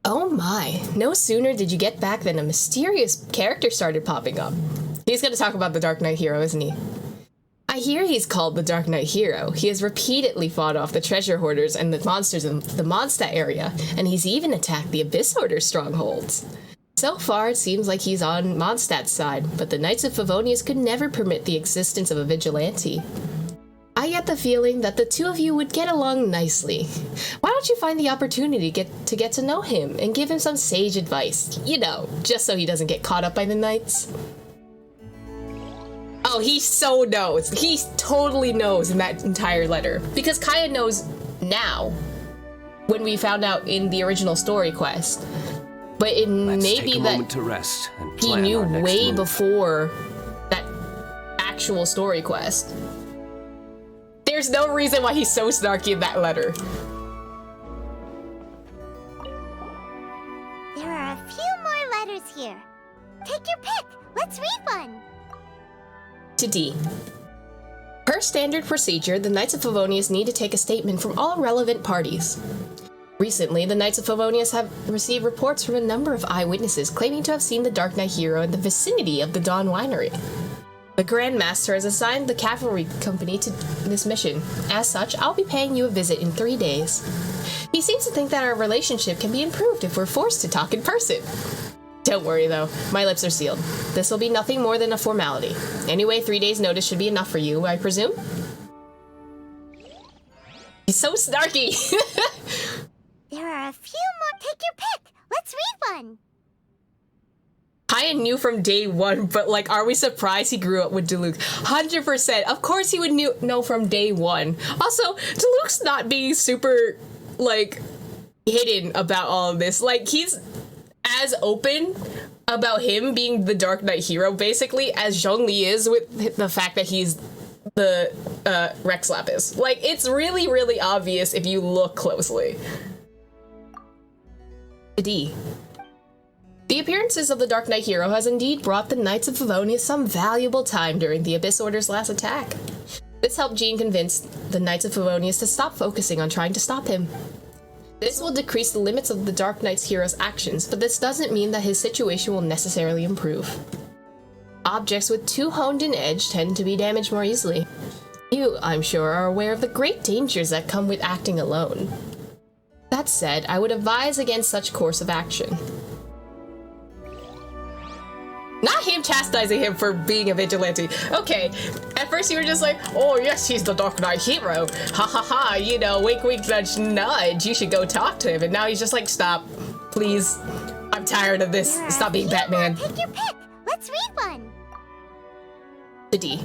Oh my. No sooner did you get back than a mysterious character started popping up. He's gonna talk about the Dark Knight hero, isn't he? I hear he's called the Dark Knight hero. He has repeatedly fought off the treasure hoarders and the monsters in the Mondstadt area, and he's even attacked the Abyss Hoarder strongholds. So far, it seems like he's on Mondstadt's side, but the Knights of Favonius could never permit the existence of a vigilante. I get the feeling that the two of you would get along nicely. Why don't you find the opportunity to get to know him and give him some sage advice? You know, just so he doesn't get caught up by the Knights. Oh, he so knows. He totally knows in that entire letter. Because Kaya knows now, when we found out in the original story quest. But it may be that to rest and he plan knew our next way move. before that actual story quest. There's no reason why he's so snarky in that letter. There are a few more letters here. Take your pick. Let's read one. To D. Per standard procedure, the Knights of Favonius need to take a statement from all relevant parties. Recently, the Knights of Favonius have received reports from a number of eyewitnesses claiming to have seen the Dark Knight hero in the vicinity of the Dawn Winery. The Grand Master has assigned the cavalry company to this mission. As such, I'll be paying you a visit in 3 days. He seems to think that our relationship can be improved if we're forced to talk in person. Don't worry though, my lips are sealed. This will be nothing more than a formality. Anyway, 3 days notice should be enough for you, I presume? He's so snarky! There are a few more. Take your pick. Let's read one. I knew from day one, but like, are we surprised he grew up with Diluc? 100%. Of course he would know from day one. Also, Diluc's not being super, like, hidden about all of this. Like, he's as open about him being the Dark Knight hero, basically, as Zhongli is with the fact that he's the Rex Lapis. Like, it's really, really obvious if you look closely. D. The appearances of the Dark Knight hero has indeed brought the Knights of Favonius some valuable time during the Abyss Order's last attack. This helped Jean convince the Knights of Favonius to stop focusing on trying to stop him. This will decrease the limits of the Dark Knight's hero's actions, but this doesn't mean that his situation will necessarily improve. Objects with too honed an edge tend to be damaged more easily. You, I'm sure, are aware of the great dangers that come with acting alone. That said, I would advise against such course of action. Not him chastising him for being a vigilante. Okay, at first you were just like, oh yes, he's the Dark Knight hero. Ha ha ha, you know, wink wink nudge nudge, you should go talk to him. And now he's just like, stop, please. I'm tired of this. Stop being Batman. Take your pick. Let's read one. The D.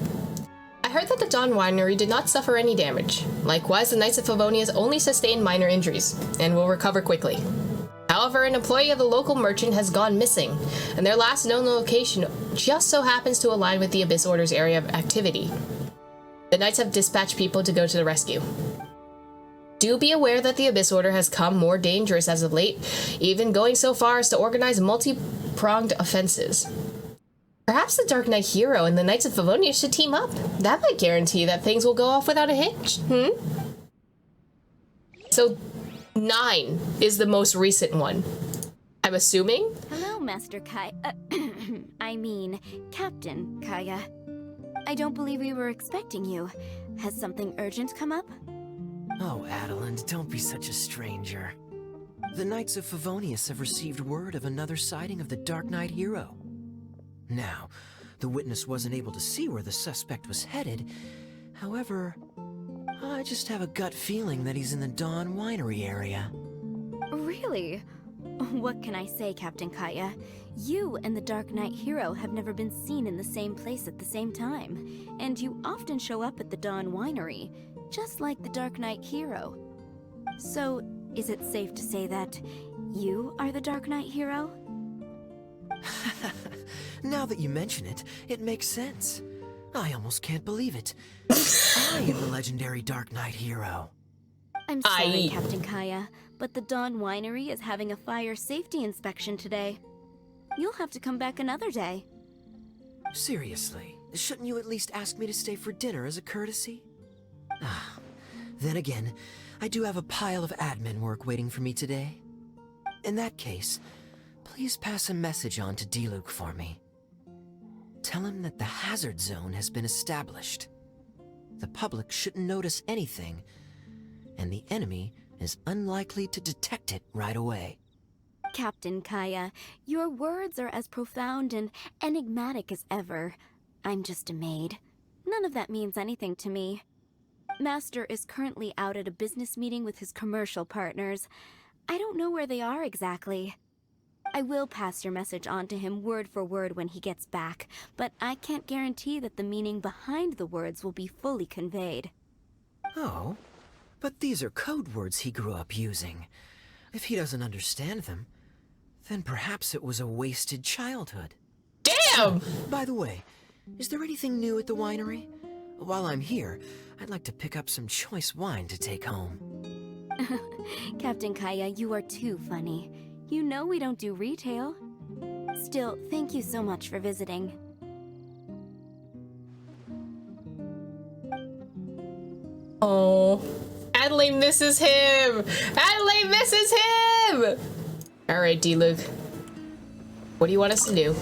I heard that the Dawn Winery did not suffer any damage. Likewise, the Knights of Favonius only sustained minor injuries, and will recover quickly. However, an employee of the local merchant has gone missing, and their last known location just so happens to align with the Abyss Order's area of activity. The Knights have dispatched people to go to the rescue. Do be aware that the Abyss Order has come more dangerous as of late, even going so far as to organize multi-pronged offenses. Perhaps the Dark Knight hero and the Knights of Favonius should team up. That might guarantee that things will go off without a hitch, So, 9 is the most recent one. I'm assuming? Hello, Master Kai. I mean, Captain Kaya. I don't believe we were expecting you. Has something urgent come up? Oh, Adeline, don't be such a stranger. The Knights of Favonius have received word of another sighting of the Dark Knight hero. Now, the witness wasn't able to see where the suspect was headed. However, I just have a gut feeling that he's in the Dawn Winery area. Really? What can I say, Captain Kaya? You and the Dark Knight hero have never been seen in the same place at the same time, and you often show up at the Dawn Winery, just like the Dark Knight hero. So, is it safe to say that you are the Dark Knight hero? Now that you mention it, it makes sense. I almost can't believe it. I am the legendary Dark Knight hero. I'm sorry, Captain Kaya, but the Dawn Winery is having a fire safety inspection today. You'll have to come back another day. Seriously, shouldn't you at least ask me to stay for dinner as a courtesy? Then again, I do have a pile of admin work waiting for me today. In that case, please pass a message on to Diluc for me. Tell him that the hazard zone has been established. The public shouldn't notice anything, and the enemy is unlikely to detect it right away. Captain Kaya, your words are as profound and enigmatic as ever. I'm just a maid. None of that means anything to me. Master is currently out at a business meeting with his commercial partners. I don't know where they are exactly. I will pass your message on to him word for word when he gets back, but I can't guarantee that the meaning behind the words will be fully conveyed. Oh, but these are code words he grew up using. If he doesn't understand them, then perhaps it was a wasted childhood. Damn! By the way, is there anything new at the winery? While I'm here, I'd like to pick up some choice wine to take home. Captain Kaya, you are too funny. You know we don't do retail. Still, thank you so much for visiting. Oh, Adelaide misses him! Adelaide misses him! Alright, Diluc. What do you want us to do?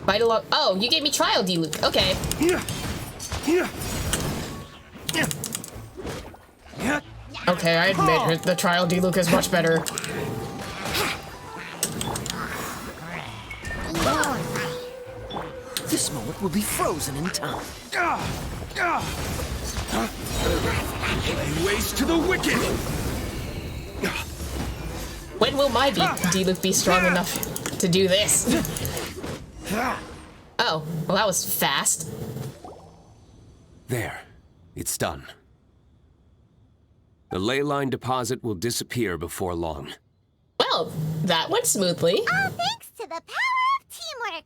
Fight along. Oh, you gave me trial, Diluc. Okay. Okay, I admit the trial Diluc is much better. This moment will be frozen in time. Lay waste to the wicked! When will my Diluc be strong enough to do this? Oh, well that was fast. There. It's done. The ley line deposit will disappear before long. Well, that went smoothly. All thanks to the power of teamwork.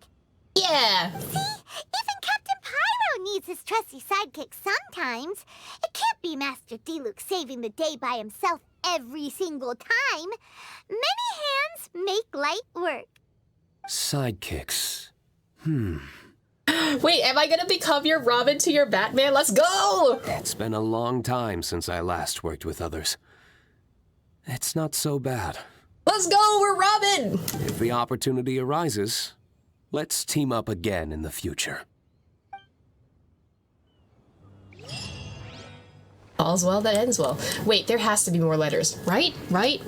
Yeah. See, even Captain Pyro needs his trusty sidekick sometimes. It can't be Master Diluc saving the day by himself every single time. Many hands make light work. Sidekicks. Wait, am I gonna become your Robin to your Batman? Let's go! It's been a long time since I last worked with others. It's not so bad. Let's go, we're Robin! If the opportunity arises, let's team up again in the future. All's well that ends well. Wait, there has to be more letters. Right? There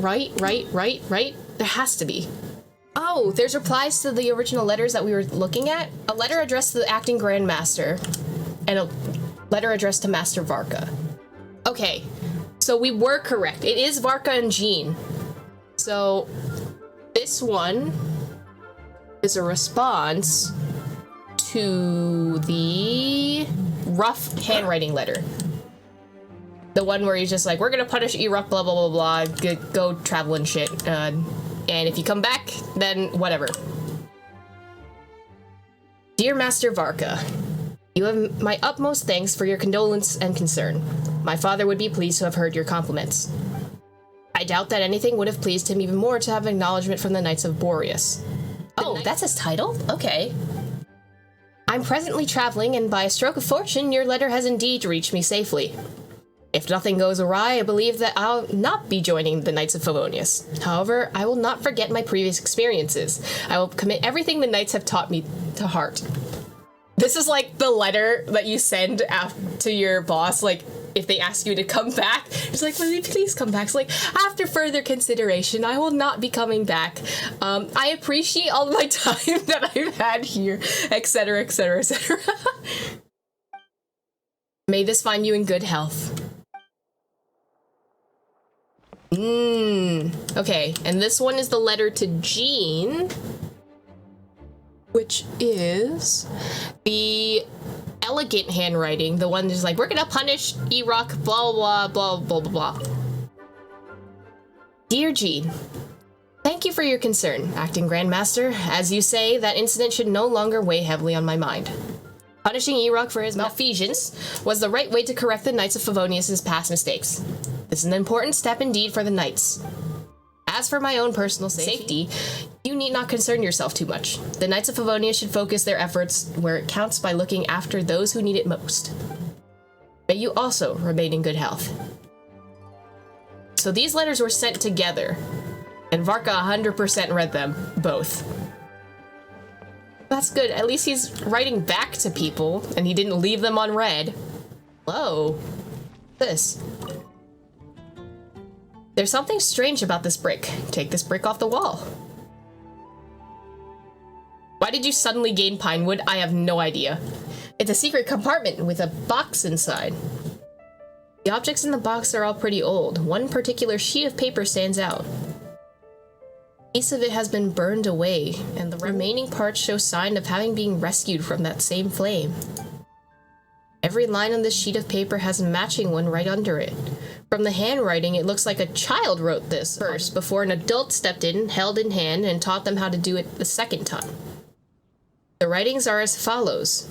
has to be. Oh, there's replies to the original letters that we were looking at. A letter addressed to the acting Grand Master, and a letter addressed to Master Varka. Okay, so we were correct. It is Varka and Jean. So this one is a response to the rough handwriting letter. The one where he's just like, we're gonna punish Iraq, blah, blah, blah, blah, go travel and shit. And if you come back, then whatever. Dear Master Varka, you have my utmost thanks for your condolence and concern. My father would be pleased to have heard your compliments. I doubt that anything would have pleased him even more to have acknowledgement from the Knights of Boreas. Oh, that's his title? Okay. I'm presently traveling, and by a stroke of fortune, your letter has indeed reached me safely. If nothing goes awry, I believe that I'll not be joining the Knights of Favonius. However, I will not forget my previous experiences. I will commit everything the Knights have taught me to heart. This is like the letter that you send to your boss, like, if they ask you to come back. It's like, will you please come back? It's like, after further consideration, I will not be coming back. I appreciate all of my time that I've had here, etc., etc., etc. May this find you in good health. Okay, and this one is the letter to Jean, which is the elegant handwriting, the one that's like, we're gonna punish E-Rock, blah, blah, blah, blah, blah, blah. Dear Jean, thank you for your concern, Acting Grandmaster. As you say, that incident should no longer weigh heavily on my mind. Punishing E-Rock for his malfeasance was the right way to correct the Knights of Favonius' past mistakes. This is an important step indeed for the Knights. As for my own personal safety, you need not concern yourself too much. The Knights of Favonia should focus their efforts where it counts by looking after those who need it most. May you also remain in good health. So these letters were sent together, and Varka 100% read them, both. That's good. At least he's writing back to people, and he didn't leave them unread. Hello. This. There's something strange about this brick. Take this brick off the wall. Why did you suddenly gain Pinewood? I have no idea. It's a secret compartment with a box inside. The objects in the box are all pretty old. One particular sheet of paper stands out. A piece of it has been burned away, and the remaining parts show sign of having been rescued from that same flame. Every line on this sheet of paper has a matching one right under it. From the handwriting, it looks like a child wrote this first, before an adult stepped in, held in hand, and taught them how to do it the second time. The writings are as follows.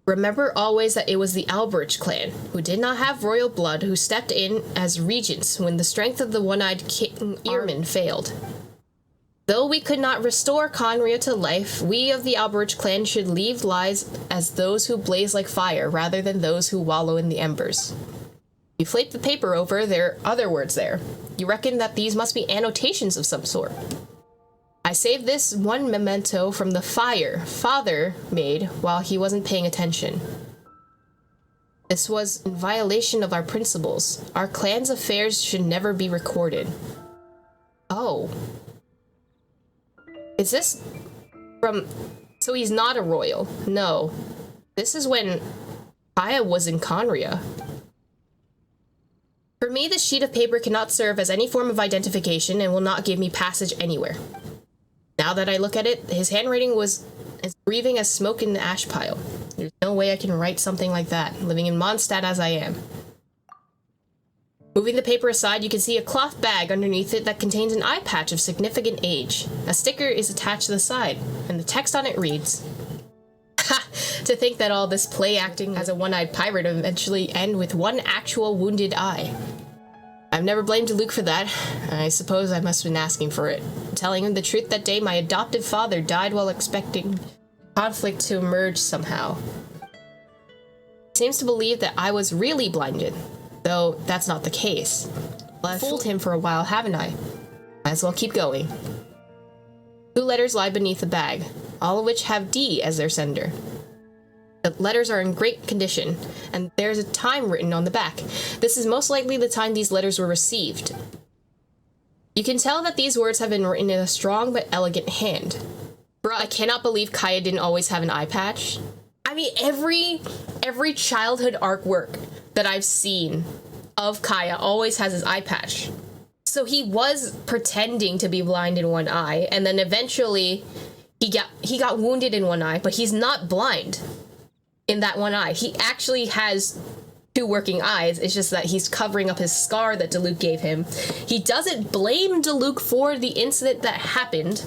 Remember always that it was the Alberich clan, who did not have royal blood, who stepped in as regents when the strength of the one-eyed King Earman failed. Though we could not restore Conria to life, we of the Alberich clan should leave lives as those who blaze like fire, rather than those who wallow in the embers. You flip the paper over, there are other words there. You reckon that these must be annotations of some sort. I saved this one memento from the fire Father made while he wasn't paying attention. This was in violation of our principles. Our clan's affairs should never be recorded. Oh. Is this from... So he's not a royal. No. This is when Kaya was in Conria. For me, this sheet of paper cannot serve as any form of identification and will not give me passage anywhere. Now that I look at it, his handwriting was as breathing as smoke in the ash pile. There's no way I can write something like that, living in Mondstadt as I am. Moving the paper aside, you can see a cloth bag underneath it that contains an eye patch of significant age. A sticker is attached to the side, and the text on it reads, "Ha! To think that all this play acting as a one-eyed pirate will eventually end with one actual wounded eye. I've never blamed Diluc for that. I suppose I must have been asking for it. Telling him the truth that day, my adoptive father died while expecting conflict to emerge somehow. He seems to believe that I was really blinded, though that's not the case. Well, I've fooled him for a while, haven't I? Might as well keep going." 2 letters lie beneath the bag, all of which have D as their sender. The letters are in great condition, and there's a time written on the back. This is most likely the time these letters were received. You can tell that these words have been written in a strong but elegant hand. Bruh, I cannot believe Kaya didn't always have an eye patch. I mean, every childhood artwork that I've seen of Kaya always has his eye patch. So he was pretending to be blind in one eye, and then eventually he got wounded in one eye, but he's not blind in that one eye. He actually has 2 working eyes. It's just that he's covering up his scar that Diluc gave him. He doesn't blame Diluc for the incident that happened,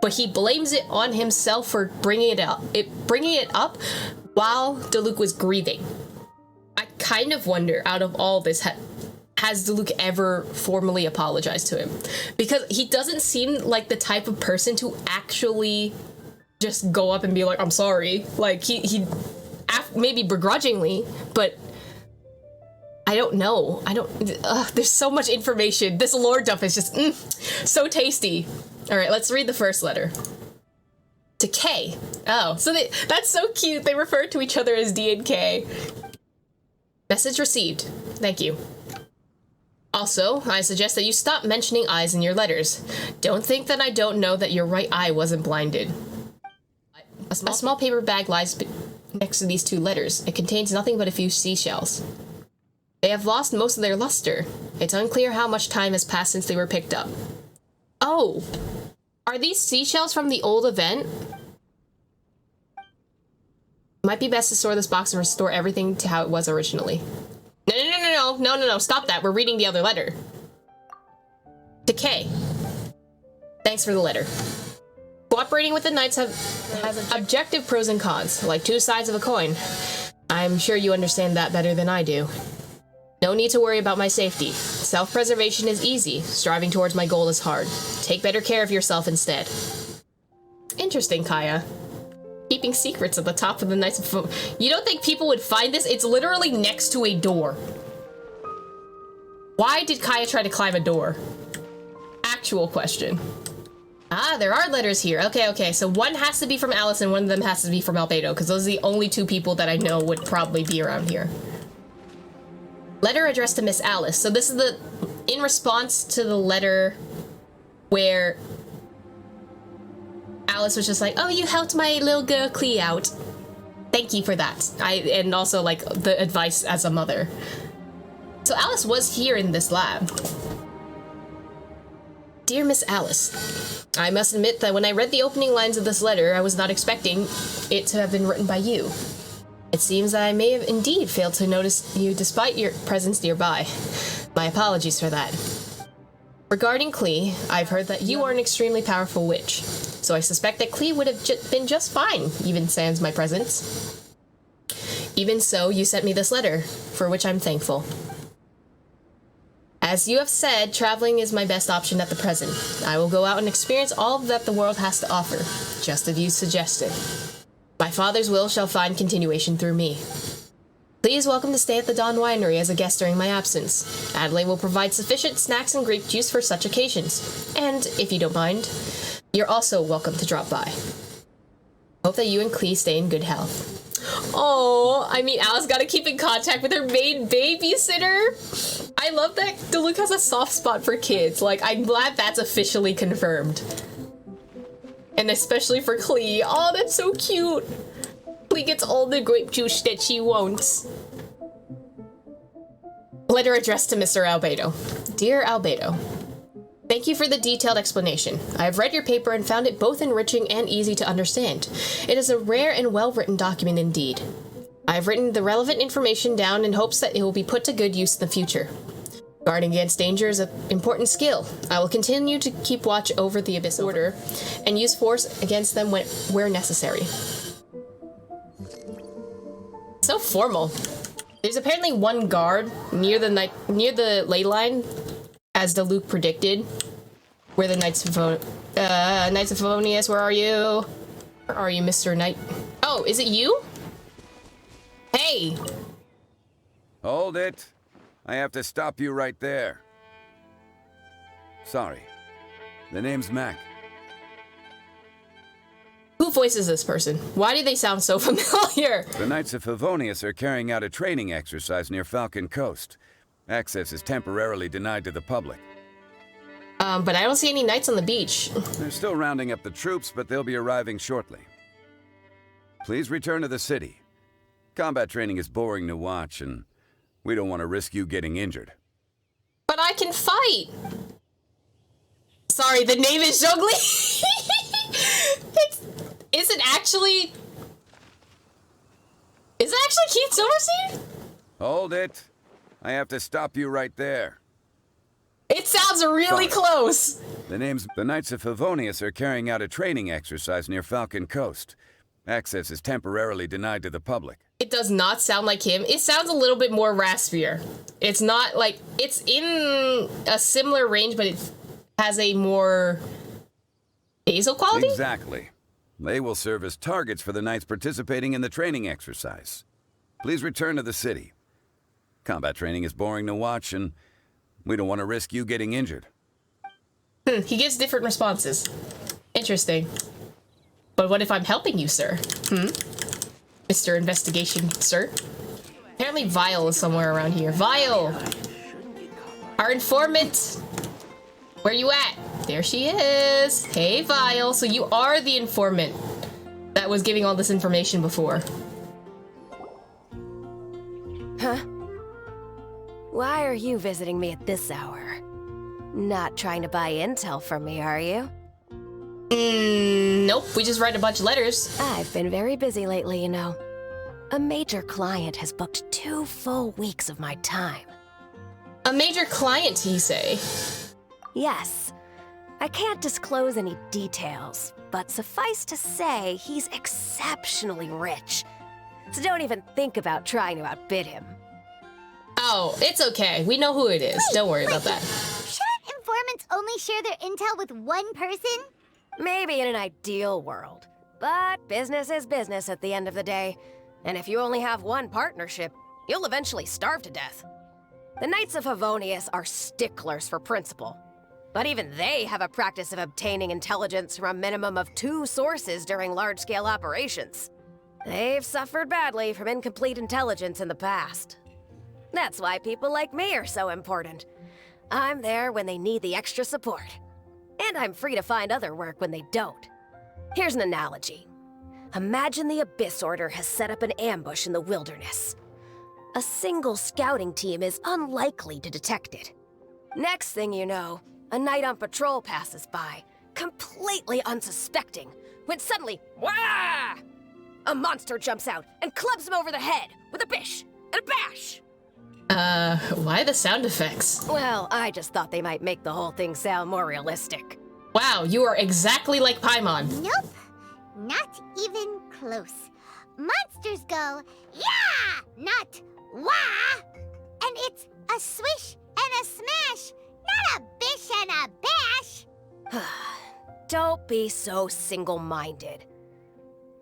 but he blames it on himself for bringing it up while Diluc was grieving. I kind of wonder, out of all this, has Diluc ever formally apologized to him? Because he doesn't seem like the type of person to actually just go up and be like, I'm sorry. Like, he maybe begrudgingly, but I don't know. There's so much information. This lore dump is just so tasty. All right, let's read the first letter. To K. Oh, so that's so cute. They refer to each other as D and K. Message received. Thank you. Also, I suggest that you stop mentioning eyes in your letters. Don't think that I don't know that your right eye wasn't blinded. A small paper bag lies next to these two letters. It contains nothing but a few seashells. They have lost most of their luster. It's unclear how much time has passed since they were picked up. Oh! Are these seashells from the old event? Might be best to store this box and restore everything to how it was originally. No, stop that. We're reading the other letter. To K. Thanks for the letter. Cooperating with the Knights has objective pros and cons, like two sides of a coin. I'm sure you understand that better than I do. No need to worry about my safety. Self-preservation is easy. Striving towards my goal is hard. Take better care of yourself instead. Interesting, Kaya. Keeping secrets at the top of the Knights of... You don't think people would find this? It's literally next to a door. Why did Kaya try to climb a door? Actual question. Ah, there are letters here. Okay. So one has to be from Alice and one of them has to be from Albedo, because those are the only two people that I know would probably be around here. Letter addressed to Miss Alice. So this is in response to the letter where Alice was just like, oh, you helped my little girl Clea out. Thank you for that. And also like the advice as a mother. So Alice was here in this lab. Dear Miss Alice, I must admit that when I read the opening lines of this letter, I was not expecting it to have been written by you. It seems that I may have indeed failed to notice you despite your presence nearby. My apologies for that. Regarding Clea, I've heard that you are an extremely powerful witch, so I suspect that Clea would have been just fine, even sans my presence. Even so, you sent me this letter, for which I'm thankful. As you have said, traveling is my best option at the present. I will go out and experience all that the world has to offer, just as you suggested. My father's will shall find continuation through me. Please welcome to stay at the Dawn Winery as a guest during my absence. Adelaide will provide sufficient snacks and grape juice for such occasions. And, if you don't mind, you're also welcome to drop by. Hope that you and Clea stay in good health. Oh, I mean, Alice gotta keep in contact with her maid babysitter. I love that Diluc has a soft spot for kids. Like, I'm glad that's officially confirmed. And especially for Clea. Oh, that's so cute. Clea gets all the grape juice that she wants. Letter addressed to Mr. Albedo. Dear Albedo, thank you for the detailed explanation. I have read your paper and found it both enriching and easy to understand. It is a rare and well-written document indeed. I have written the relevant information down in hopes that it will be put to good use in the future. Guarding against danger is an important skill. I will continue to keep watch over the Abyss Order and use force against them where necessary. So formal. There's apparently one guard near the ley line, as Diluc predicted, where the Knights of Favonius, where are you? Where are you, Mr. Knight? Oh, is it you? Hey! Hold it. I have to stop you right there. Sorry. The name's Mac. Who voices this person? Why do they sound so familiar? The Knights of Favonius are carrying out a training exercise near Falcon Coast. Access is temporarily denied to the public. But I don't see any knights on the beach. They're still rounding up the troops, but they'll be arriving shortly. Please return to the city. Combat training is boring to watch, and we don't want to risk you getting injured. But I can fight! Sorry, the name is Zhongli! Is it actually Keith Silverstein? Hold it. I have to stop you right there. It sounds really close. The Knights of Favonius are carrying out a training exercise near Falcon Coast. Access is temporarily denied to the public. It does not sound like him. It sounds a little bit more raspier. It's not like, it's in a similar range, but it has a more nasal quality? Exactly. They will serve as targets for the knights participating in the training exercise. Please return to the city. Combat training is boring to watch, and we don't want to risk you getting injured. He gives different responses. Interesting. But what if I'm helping you, sir? Mr. Investigation, sir? Apparently Vile is somewhere around here. Vile! Our informant! Where you at? There she is! Hey, Vile! So you are the informant that was giving all this information before. Huh? Why are you visiting me at this hour? Not trying to buy intel from me, are you? Nope. We just write a bunch of letters. I've been very busy lately, you know. A major client has booked 2 full weeks of my time. A major client, you say? Yes. I can't disclose any details, but suffice to say, he's exceptionally rich. So don't even think about trying to outbid him. Oh, it's okay. We know who it is. Don't worry about that. Shouldn't informants only share their intel with one person? Maybe in an ideal world. But business is business at the end of the day. And if you only have one partnership, you'll eventually starve to death. The Knights of Favonius are sticklers for principle. But even they have a practice of obtaining intelligence from a minimum of 2 sources during large-scale operations. They've suffered badly from incomplete intelligence in the past. That's why people like me are so important. I'm there when they need the extra support. And I'm free to find other work when they don't. Here's an analogy. Imagine the Abyss Order has set up an ambush in the wilderness. A single scouting team is unlikely to detect it. Next thing you know, a knight on patrol passes by, completely unsuspecting, when suddenly, wah! A monster jumps out and clubs him over the head with a bish and a bash. Why the sound effects? Well, I just thought they might make the whole thing sound more realistic. Wow, you are exactly like Paimon. Nope. Not even close. Monsters go, yeah, not wah. And it's a swish and a smash, not a bish and a bash. Don't be so single-minded.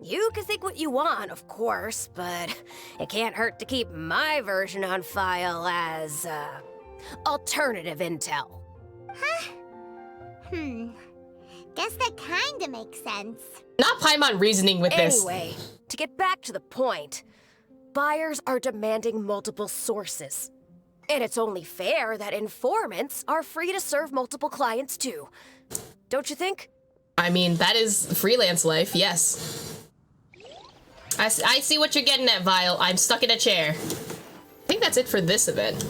You can think what you want, of course, but it can't hurt to keep my version on file as, alternative intel. Huh? Guess that kinda makes sense. Not Paimon reasoning with this. Anyway, to get back to the point, buyers are demanding multiple sources. And it's only fair that informants are free to serve multiple clients too. Don't you think? I mean, that is freelance life, yes. I see what you're getting at, Vile. I'm stuck in a chair. I think that's it for this event.